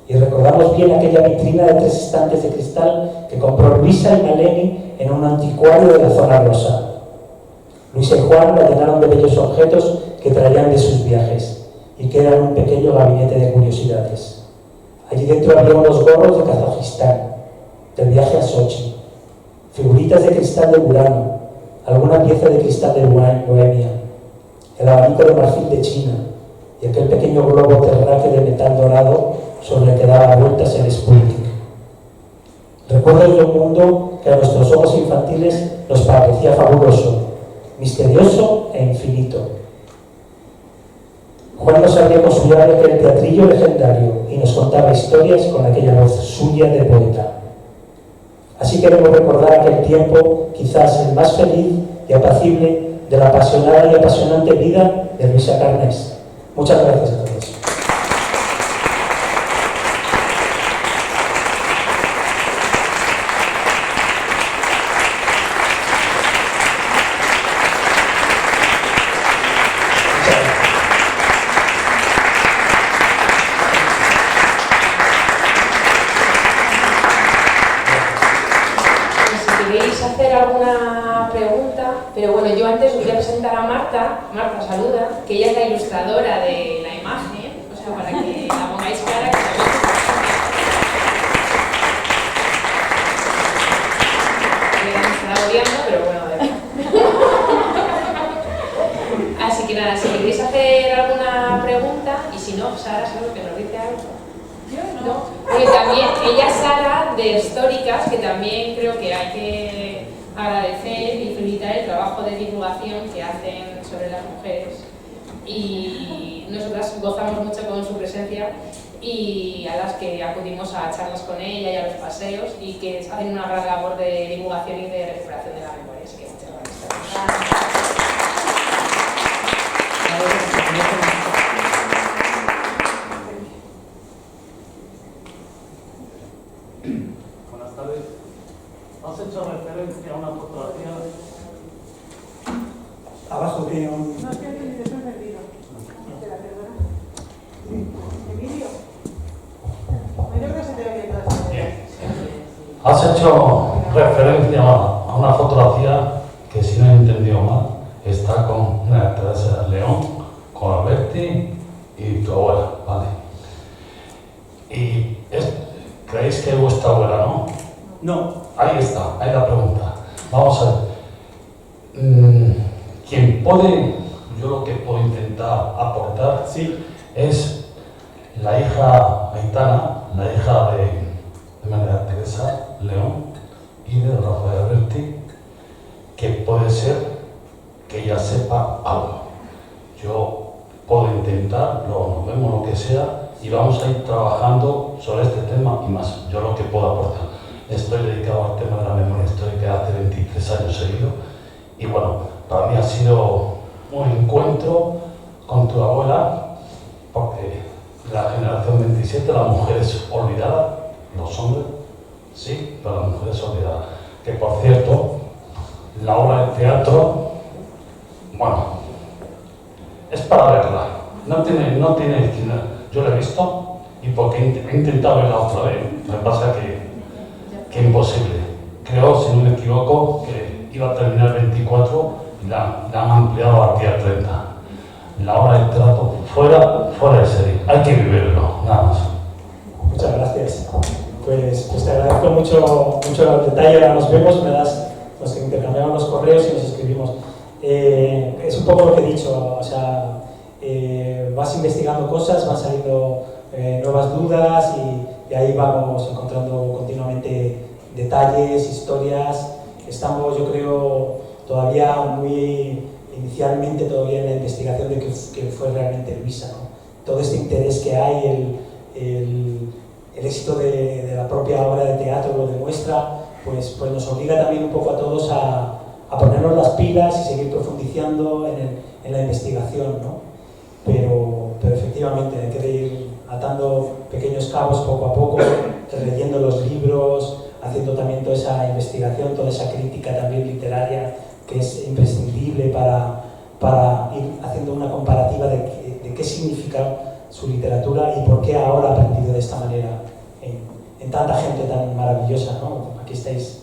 Y recordamos bien aquella vitrina de 3 estantes de cristal que compró Luisa y Maleni en un anticuario de la zona rosa. Luisa y Juan la llenaron de bellos objetos que traían de sus viajes y que eran un pequeño gabinete de curiosidades. Allí dentro había unos gorros de Kazajistán, del viaje a Sochi, figuritas de cristal de Urano, alguna pieza de cristal de Bohemia, el abanico de marfil de China y aquel pequeño globo terráqueo de metal dorado sobre el que daba vueltas el Sputnik. Recuerdos de un mundo que a nuestros ojos infantiles nos parecía fabuloso, misterioso e infinito. Juan nos abría con su llave aquel teatrillo legendario y nos contaba historias con aquella voz suya de poeta. Así queremos recordar aquel tiempo, quizás el más feliz y apacible de la apasionada y apasionante vida de Luisa Carnés. Muchas gracias a todos. Pero bueno, yo antes os voy a presentar a Marta. Marta, saluda, que ella es la ilustradora de la imagen, o sea, para que la pongáis clara. Que me está odiando, pero bueno, a ver. Así que nada, si queréis hacer alguna pregunta, y si no, Sara seguro que nos dice algo. Yo no. Porque también, ella es Sara de Históricas, que también creo que hay que agradecer y felicitar el trabajo de divulgación que hacen sobre las mujeres, y nosotras gozamos mucho con su presencia y a las que acudimos a charlas con ella y a los paseos, y que hacen una gran labor de divulgación y de recuperación de la memoria. Así que muchas gracias. Buenas tardes. ¿Has hecho referencia a una fotografía? Abajo tiene un... No, es que el vídeo se ha perdido. Espera, perdona. ¿El vídeo? Yo creo que se te ve bien. Has hecho referencia a una fotografía que, si no he entendido mal, está con María Teresa León, con Alberti y tu abuela, ¿vale? Y creéis que es vuestra abuela, ¿no? No. Ahí está, ahí la pregunta. Vamos a ver. Quien puede, yo lo que puedo intentar aportar, Sí. es la hija Aitana, la hija de María Teresa León y de Rafael Alberti, que puede ser que ella sepa algo. Yo puedo intentar, luego nos vemos lo que sea y vamos a ir trabajando sobre este tema y más. Yo lo que puedo aportar. Estoy dedicado al tema de la memoria histórica hace 23 años seguido y bueno, para mí ha sido un encuentro con tu abuela, porque la generación 27, la mujer es olvidada, los hombres sí, pero la mujer es olvidada. Que por cierto, la obra de teatro, bueno, es para verla, no tiene, yo la he visto y porque he intentado verla otra vez, me pasa que imposible. Creo, si no me equivoco, que iba a terminar el 24 y la han ampliado al día 30. La obra de teatro fuera de serie, hay que vivirlo, nada más. Muchas gracias. Pues te agradezco mucho el detalle. Ahora nos vemos, nos intercambiamos los correos y nos escribimos. Es un poco lo que he dicho, o sea, vas investigando cosas, van saliendo nuevas dudas y ahí vamos encontrando continuamente detalles, historias. Estamos, yo creo, todavía muy inicialmente todavía en la investigación de qué fue realmente Luisa, ¿no? Todo este interés que hay, el éxito de la propia obra de teatro lo demuestra, pues nos obliga también un poco a todos a ponernos las pilas y seguir profundizando en la investigación, ¿no? Pero efectivamente hay que ir atando pequeños cabos poco a poco, releyendo los libros, haciendo también toda esa investigación, toda esa crítica también literaria que es imprescindible para ir haciendo una comparativa de qué significa su literatura y por qué ahora ha aprendido de esta manera en tanta gente tan maravillosa, ¿no? Aquí estáis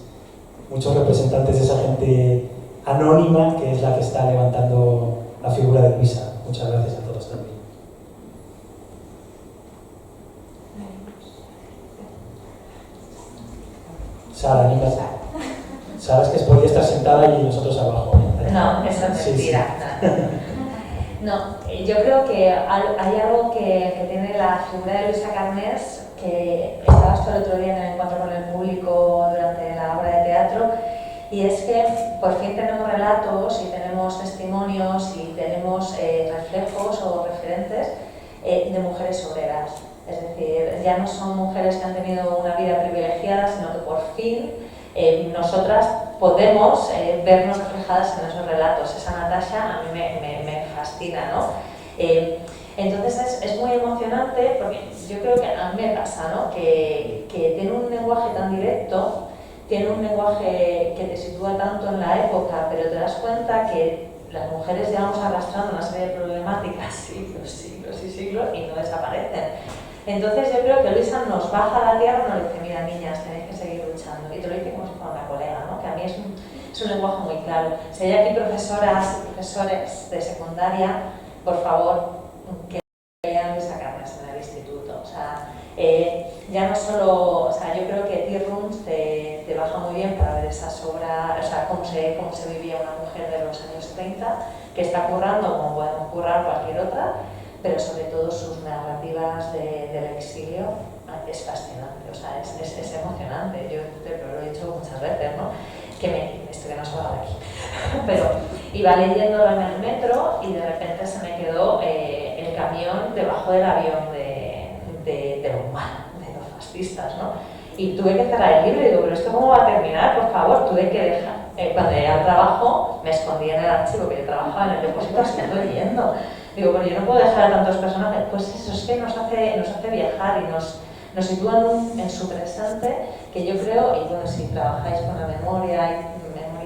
muchos representantes de esa gente anónima que es la que está levantando la figura de Luisa. Muchas gracias a todos también. Sara, anímate. sabes que podía estar sentada y nosotros abajo. No, eso es Sí, mentira. sí. No, yo creo que hay algo que tiene la figura de Luisa Carnés, que estabas todo el otro día en el encuentro con el público durante la obra de teatro, y es que por fin tenemos relatos y tenemos testimonios y tenemos reflejos o referentes de mujeres obreras. Es decir, ya no son mujeres que han tenido una vida privilegiada, sino que por fin nosotras podemos vernos reflejadas en esos relatos. Esa Natasha a mí me fascina, ¿no? Entonces es muy emocionante porque yo creo que a mí me pasa, ¿no? que tiene un lenguaje tan directo, tiene un lenguaje que te sitúa tanto en la época, pero te das cuenta que las mujeres llevamos arrastrando una serie de problemáticas siglos y siglos y no desaparecen. Entonces yo creo que Luisa nos baja a la tierra y nos dice, mira niñas, tenéis que seguir luchando. Y te lo dice como si fuera una colega, ¿no? Que a mí es un lenguaje muy claro. Si hay aquí profesoras y profesores de secundaria, por favor, que vean Luisa Carnés en el instituto. O sea, ya no solo, o sea, yo creo que Tea Rooms te baja muy bien para ver esas obras, o sea, cómo se vivía una mujer de los años 30, que está currando como podemos currar cualquier otra, pero sobre todo sus narrativas del exilio es fascinante, o sea, es emocionante. Yo lo he dicho muchas veces, ¿no? Que esto que no se va de aquí, pero iba leyéndolo en el metro y de repente se me quedó el camión debajo del avión de los malos, de los fascistas, ¿no? Y tuve que cerrar el libro y digo, pero ¿esto cómo va a terminar? Por favor, tuve que dejar. Cuando llegué al trabajo, me escondí en el archivo que yo trabajaba en el depósito, así leyendo. Digo, pero yo no puedo dejar a tantos personajes. Pues eso es que nos hace viajar y nos sitúa en su presente, que yo creo, y bueno, si trabajáis con la memoria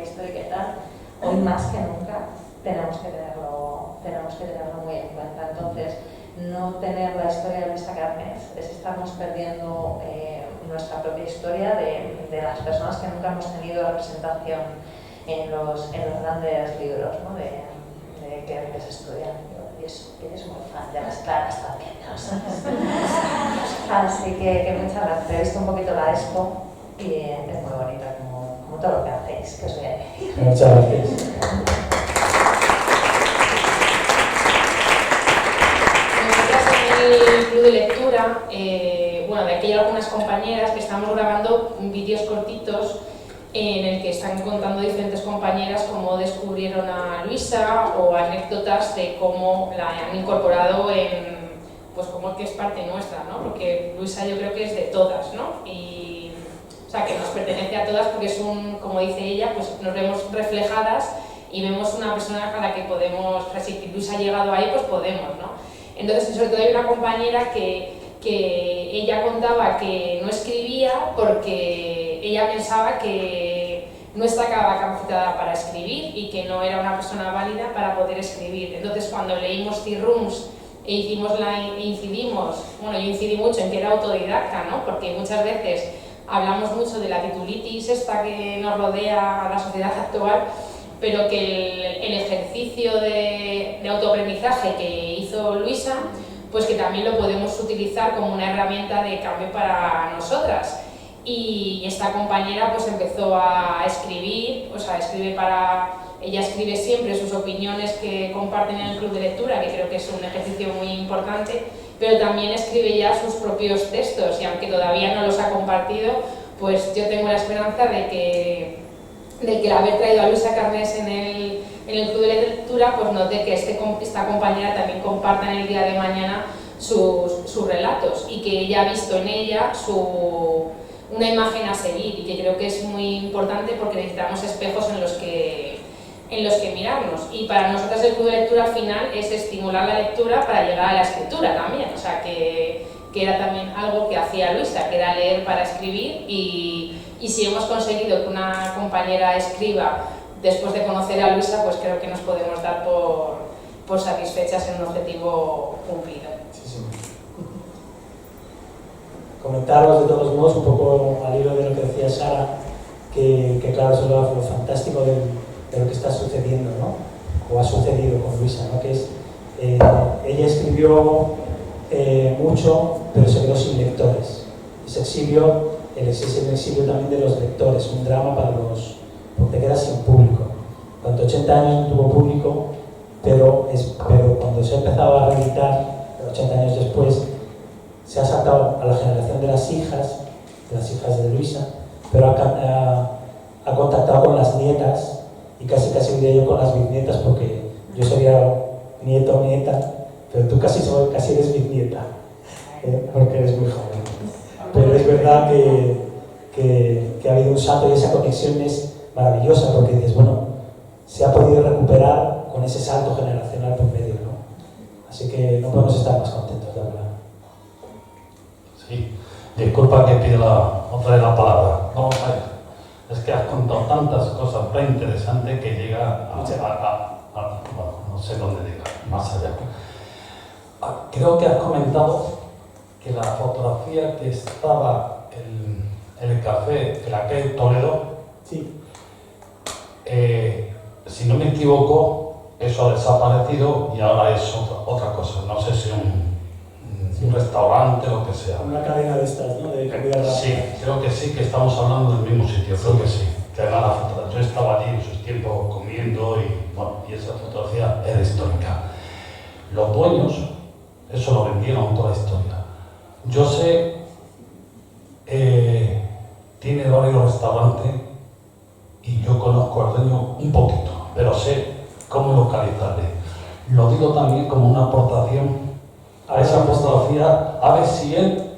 histórica y tal, hoy más que nunca tenemos que tenerlo muy en cuenta. Entonces, no tener la historia de Luisa Carnés es estarnos perdiendo nuestra propia historia de las personas que nunca hemos tenido representación en los grandes libros, ¿no? que se estudian. Y eso, eres muy fan de las claras también, ¿no? Así que muchas gracias. He visto un poquito la expo y es muy bonita como todo lo que hacéis, que os voy a decir. Muchas gracias. En el club de lectura, bueno, de aquí hay algunas compañeras que estamos grabando vídeos cortitos en el que están contando diferentes compañeras cómo descubrieron a Luisa o anécdotas de cómo la han incorporado en, pues como que es parte nuestra, ¿no? Porque Luisa yo creo que es de todas, ¿no? Y, o sea, que nos pertenece a todas porque es como dice ella, pues nos vemos reflejadas y vemos una persona a la que podemos, o sea, si Luisa ha llegado ahí, pues podemos, ¿no? Entonces, sobre todo hay una compañera que ella contaba que no escribía porque ella pensaba que no estaba capacitada para escribir y que no era una persona válida para poder escribir. Entonces, cuando leímos Tea Rooms e incidimos, bueno, yo incidí mucho en que era autodidacta, ¿no? Porque muchas veces hablamos mucho de la titulitis esta que nos rodea a la sociedad actual, pero que el ejercicio de autoaprendizaje que hizo Luisa, pues que también lo podemos utilizar como una herramienta de cambio para nosotras. Y esta compañera pues empezó a escribir, o sea, ella escribe siempre sus opiniones que comparten en el club de lectura, que creo que es un ejercicio muy importante, pero también escribe ya sus propios textos y aunque todavía no los ha compartido, pues yo tengo la esperanza de que el haber traído a Luisa Carnés en el club de lectura, pues note que esta compañera también comparta en el día de mañana sus relatos y que ella ha visto en ella una imagen a seguir y que creo que es muy importante porque necesitamos espejos en los que mirarnos. Y para nosotros el club de lectura al final es estimular la lectura para llegar a la escritura también, o sea que era también algo que hacía Luisa, que era leer para escribir y si hemos conseguido que una compañera escriba después de conocer a Luisa, pues creo que nos podemos dar por satisfechas en un objetivo cumplido. Sí, sí. Comentaros de todos modos un poco al hilo de lo que decía Sara, que claro, eso es lo fantástico de lo que está sucediendo, ¿no? O ha sucedido con Luisa, ¿no? Que es, ella escribió mucho, pero se quedó sin lectores. Ese exilio, es el exilio también de los lectores, un drama te quedas sin público. Durante 80 años no tuvo público, pero cuando se ha empezado a reeditar, 80 años después, se ha saltado a la generación de las hijas de Luisa, pero ha contactado con las nietas y casi diría yo con las bisnietas, porque yo sería nieto o nieta, pero tú casi eres bisnieta, porque eres muy joven. Pero es verdad que ha habido un salto y esa conexión es maravillosa, porque dices, bueno, se ha podido recuperar con ese salto generacional por medio, ¿no? Así que no podemos estar más contentos, la verdad. Sí, disculpa que pida otra vez la palabra. Vamos a ver. Es que has contado tantas cosas tan interesantes que llega bueno, no sé dónde diga, más allá. Creo que has comentado que la fotografía que estaba en el café de la calle Toledo, Sí. Si no me equivoco, eso ha desaparecido y ahora es otra cosa. No sé si un restaurante o lo que sea. Una cadena de estas, ¿no? De comida rápida. Sí, creo que sí, que estamos hablando del mismo sitio, creo que sí. Que además la fotografía, yo estaba allí en sus tiempos comiendo y esa fotografía era histórica. Los dueños, eso lo vendieron toda la historia. Yo sé, tiene varios restaurantes y yo conozco al dueño un poquito, pero sé cómo localizarle. Lo digo también como una aportación a esa fotografía, a ver si él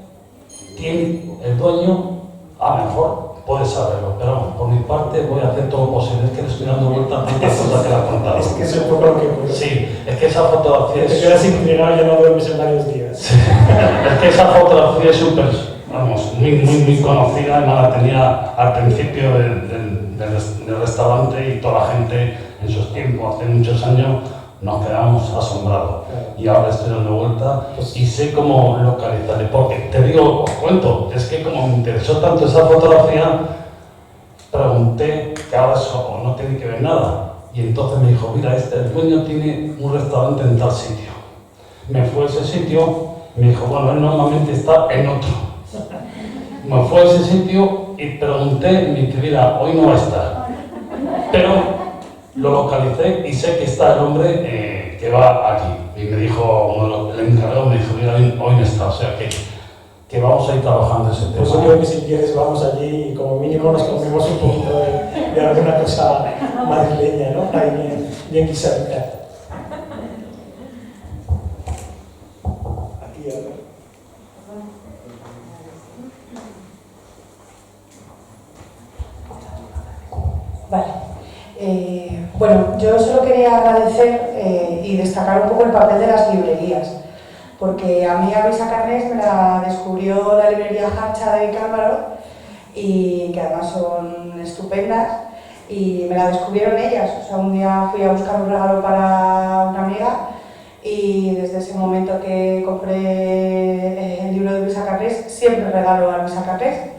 tiene, el dueño, a lo mejor puede saberlo, pero por mi parte voy a hacer todo lo posible. Es que le estoy dando vueltas a tantas cosas que le ha contado. Es que es un poco lo que ocurre. Sí, es que esa fotografía Te quedas inclinado y ya no duermes en varios días. Sí. Es que esa fotografía es súper, vamos, muy conocida, además la tenía al principio del restaurante y toda la gente en sus tiempos, hace muchos años, nos quedamos asombrados. Y ahora estoy dando vuelta y sé cómo localizarle, porque te digo, os cuento, es que como me interesó tanto esa fotografía, pregunté que ahora eso no tiene que ver nada. Y entonces me dijo, mira, el dueño tiene un restaurante en tal sitio. Me fue a ese sitio, me dijo, bueno, él normalmente está en otro. Me fue a ese sitio y pregunté, y me dijo, mira, hoy no va a estar. Pero lo localicé y sé que está el hombre que va aquí. Y me dijo, el encargado me dijo, mira, hoy no está. O sea que vamos a ir trabajando ese tema. Pues yo creo que si quieres vamos allí y como mínimo nos comemos un poquito de alguna cosa madrileña, ¿no? Ahí bien guisadita. Aquí, a ver. Vale. Bueno, yo solo quería agradecer y destacar un poco el papel de las librerías, porque a mí a Luisa Carnés me la descubrió la librería Hacha de Cálvaro, y que además son estupendas, y me la descubrieron ellas. O sea, un día fui a buscar un regalo para una amiga y desde ese momento que compré el libro de Luisa Carnés siempre regalo a Luisa Carnés.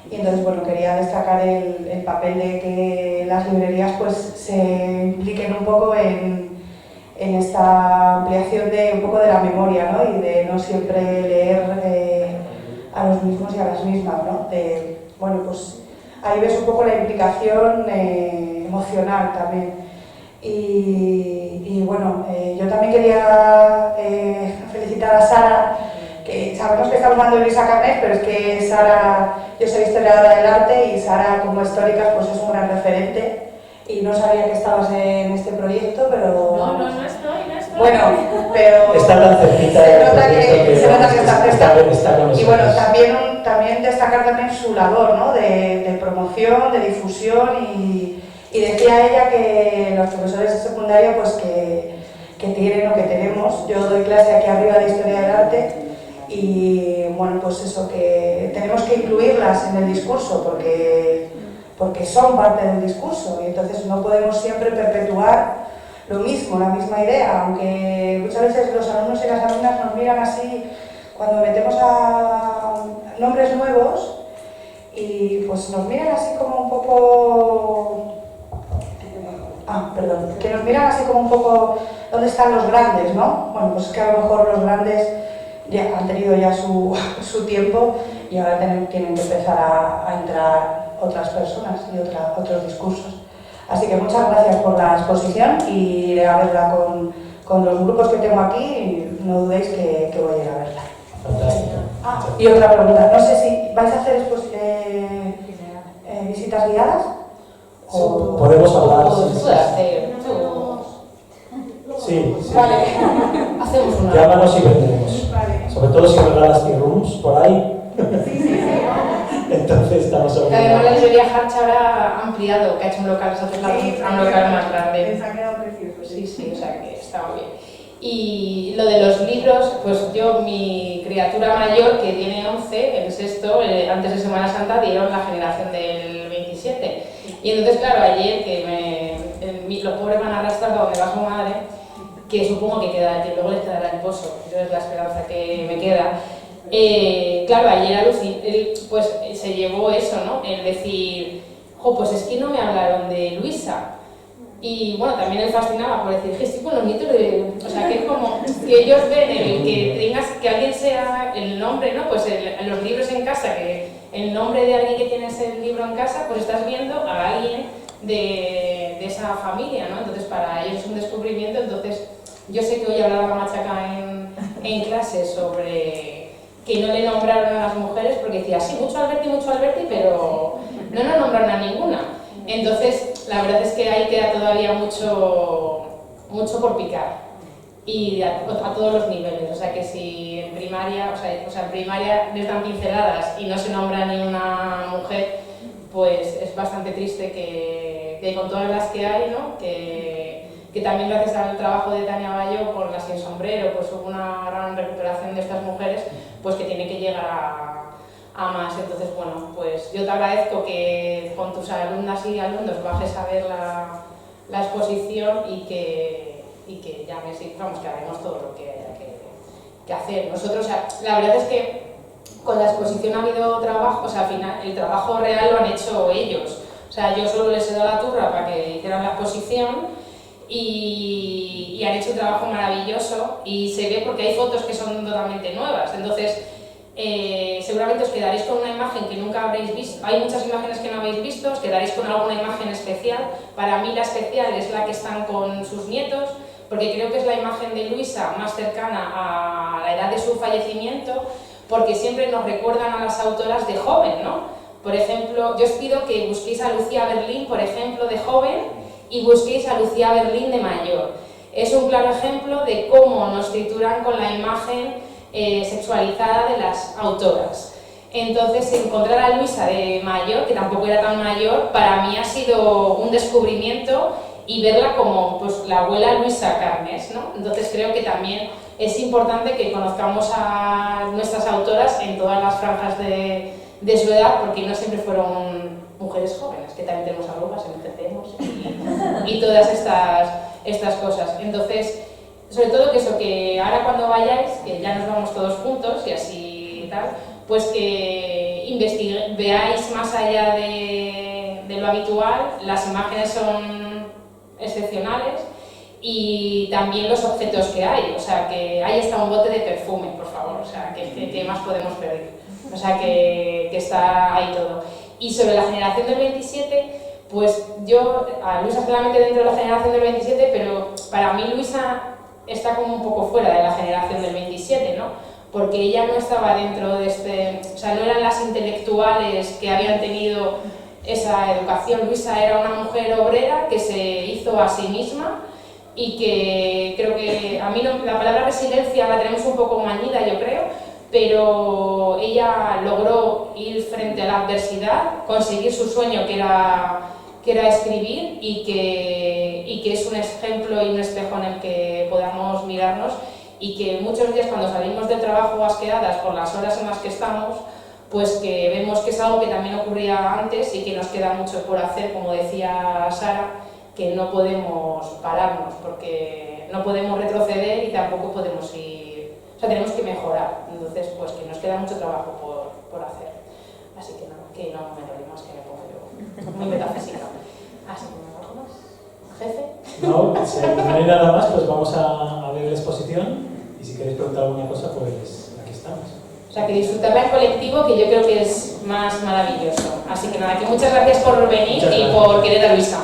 Y entonces, bueno, quería destacar el papel de que las librerías pues se impliquen un poco en esta ampliación de un poco de la memoria, ¿no? Y de no siempre leer a los mismos y a las mismas, ¿no? Bueno, pues ahí ves un poco la implicación emocional también. Y bueno, yo también quería felicitar a Sara, que sabemos que estamos hablando de Luisa Carnés, pero es que Sara, yo soy historiadora del arte y Sara como histórica pues es un gran referente, y no sabía que estabas en este proyecto, pero... No estoy. Bueno, pero... Está tan cerquita. Se nota que está con nosotros. Y bueno, también destacar también su labor, ¿no? de promoción, de difusión, y decía ella que los profesores de secundaria pues que tienen o que tenemos, yo doy clase aquí arriba de Historia del Arte, y bueno, pues eso, que tenemos que incluirlas en el discurso porque son parte del discurso, y entonces no podemos siempre perpetuar lo mismo, la misma idea, aunque muchas veces los alumnos y las alumnas nos miran así cuando metemos a nombres nuevos, y pues nos miran así como un poco... que nos miran así como un poco ¿dónde están los grandes?, ¿no? Bueno, pues es que a lo mejor los grandes ya han tenido ya su tiempo, y ahora tienen que empezar a entrar otras personas y otros discursos. Así que muchas gracias por la exposición y iré a verla con los grupos que tengo aquí y no dudéis que voy a ir a verla. Fantástico. Y otra pregunta, no sé si vais a hacer visitas guiadas o podemos hablar. Se puede hacer. Sí. Vale, hacemos una. Llámanos y vendremos. Vale. Sobre todo si regalas tea rooms por ahí. Entonces estamos Que además la obligados. librería Harch ahora ha ampliado, que ha hecho un local, un local más grande. Les ha quedado precioso. Sí, o sea que está muy bien. Y lo de los libros, pues yo, mi criatura mayor, que tiene 11, el sexto, antes de Semana Santa, dieron la generación del 27. Y entonces, claro, ayer, los pobres van arrastrando a donde va su madre, que supongo que luego les quedará el pozo, yo es la esperanza que me queda. Claro, ayer pues se llevó eso, ¿no? El decir, pues es que no me hablaron de Luisa. Y bueno, también le fascinaba por decir, estoy con los nietos de... O sea, que es como, si ellos ven que alguien sea el nombre, ¿no? Pues los libros en casa, que el nombre de alguien que tiene ese libro en casa, pues estás viendo a alguien de esa familia, ¿no? Entonces para ellos es un descubrimiento. Entonces yo sé que hoy hablaba Machaca en clase sobre que no le nombraron a las mujeres porque decía, sí, mucho Alberti, pero no nos nombraron a ninguna. Entonces, la verdad es que ahí queda todavía mucho por picar y a todos los niveles. O sea que si en primaria, en primaria les dan pinceladas y no se nombra ni una mujer, pues es bastante triste que con todas las que hay, ¿no? Que también gracias al trabajo de Tania Bayo con la Sin Sombrero, pues hubo una gran recuperación de estas mujeres, pues que tiene que llegar a más. Entonces, bueno, pues yo te agradezco que con tus alumnas y alumnos bajes a ver la exposición y que llames y vamos, que haremos todo lo que haya que hacer. Nosotros, o sea, la verdad es que con la exposición ha habido trabajo, o sea, al final el trabajo real lo han hecho ellos. O sea, yo solo les he dado la turra para que hicieran la exposición y han hecho un trabajo maravilloso y se ve porque hay fotos que son totalmente nuevas. Entonces, seguramente os quedaréis con una imagen que nunca habréis visto. Hay muchas imágenes que no habéis visto, os quedaréis con alguna imagen especial. Para mí la especial es la que están con sus nietos, porque creo que es la imagen de Luisa más cercana a la edad de su fallecimiento, porque siempre nos recuerdan a las autoras de joven, ¿no? Por ejemplo, yo os pido que busquéis a Lucía Berlín, por ejemplo, de joven, y busquéis a Lucía Berlín de mayor. Es un claro ejemplo de cómo nos trituran con la imagen sexualizada de las autoras. Entonces, encontrar a Luisa de mayor, que tampoco era tan mayor, para mí ha sido un descubrimiento y verla como pues, la abuela Luisa Carnes, ¿no? Entonces creo que también es importante que conozcamos a nuestras autoras en todas las franjas de su edad, porque no siempre fueron mujeres jóvenes, que también tenemos arrugas, envejecemos y todas estas cosas. Entonces, sobre todo que ahora cuando vayáis, que ya nos vamos todos juntos y así y tal, pues que veáis más allá de lo habitual, las imágenes son excepcionales y también los objetos que hay, o sea que ahí está un bote de perfume, por favor, o sea ¿qué más podemos pedir? O sea que está ahí todo. Y sobre la generación del 27, pues yo, a Luisa solamente dentro de la generación del 27, pero para mí Luisa está como un poco fuera de la generación del 27, ¿no? Porque ella no estaba dentro de o sea, no eran las intelectuales que habían tenido esa educación. Luisa era una mujer obrera que se hizo a sí misma y que creo que, a mí la palabra resiliencia la tenemos un poco mañida, yo creo, pero ella logró ir frente a la adversidad, conseguir su sueño que era escribir y que es un ejemplo y un espejo en el que podamos mirarnos y que muchos días cuando salimos del trabajo asqueadas por las horas en las que estamos, pues que vemos que es algo que también ocurría antes y que nos queda mucho por hacer, como decía Sara, que no podemos pararnos porque no podemos retroceder y tampoco podemos ir, o sea, tenemos que mejorar, entonces pues que nos queda mucho trabajo por hacer. Así que nada, que no me enrollo más, que me pongo yo muy metafísica. Así que ¿algo más? ¿Jefe? No, si no hay nada más, pues vamos a ver la exposición y si queréis preguntar alguna cosa, pues aquí estamos. O sea, que disfrutarla en colectivo, que yo creo que es más maravilloso. Así que nada, que muchas gracias por venir y por querer a Luisa.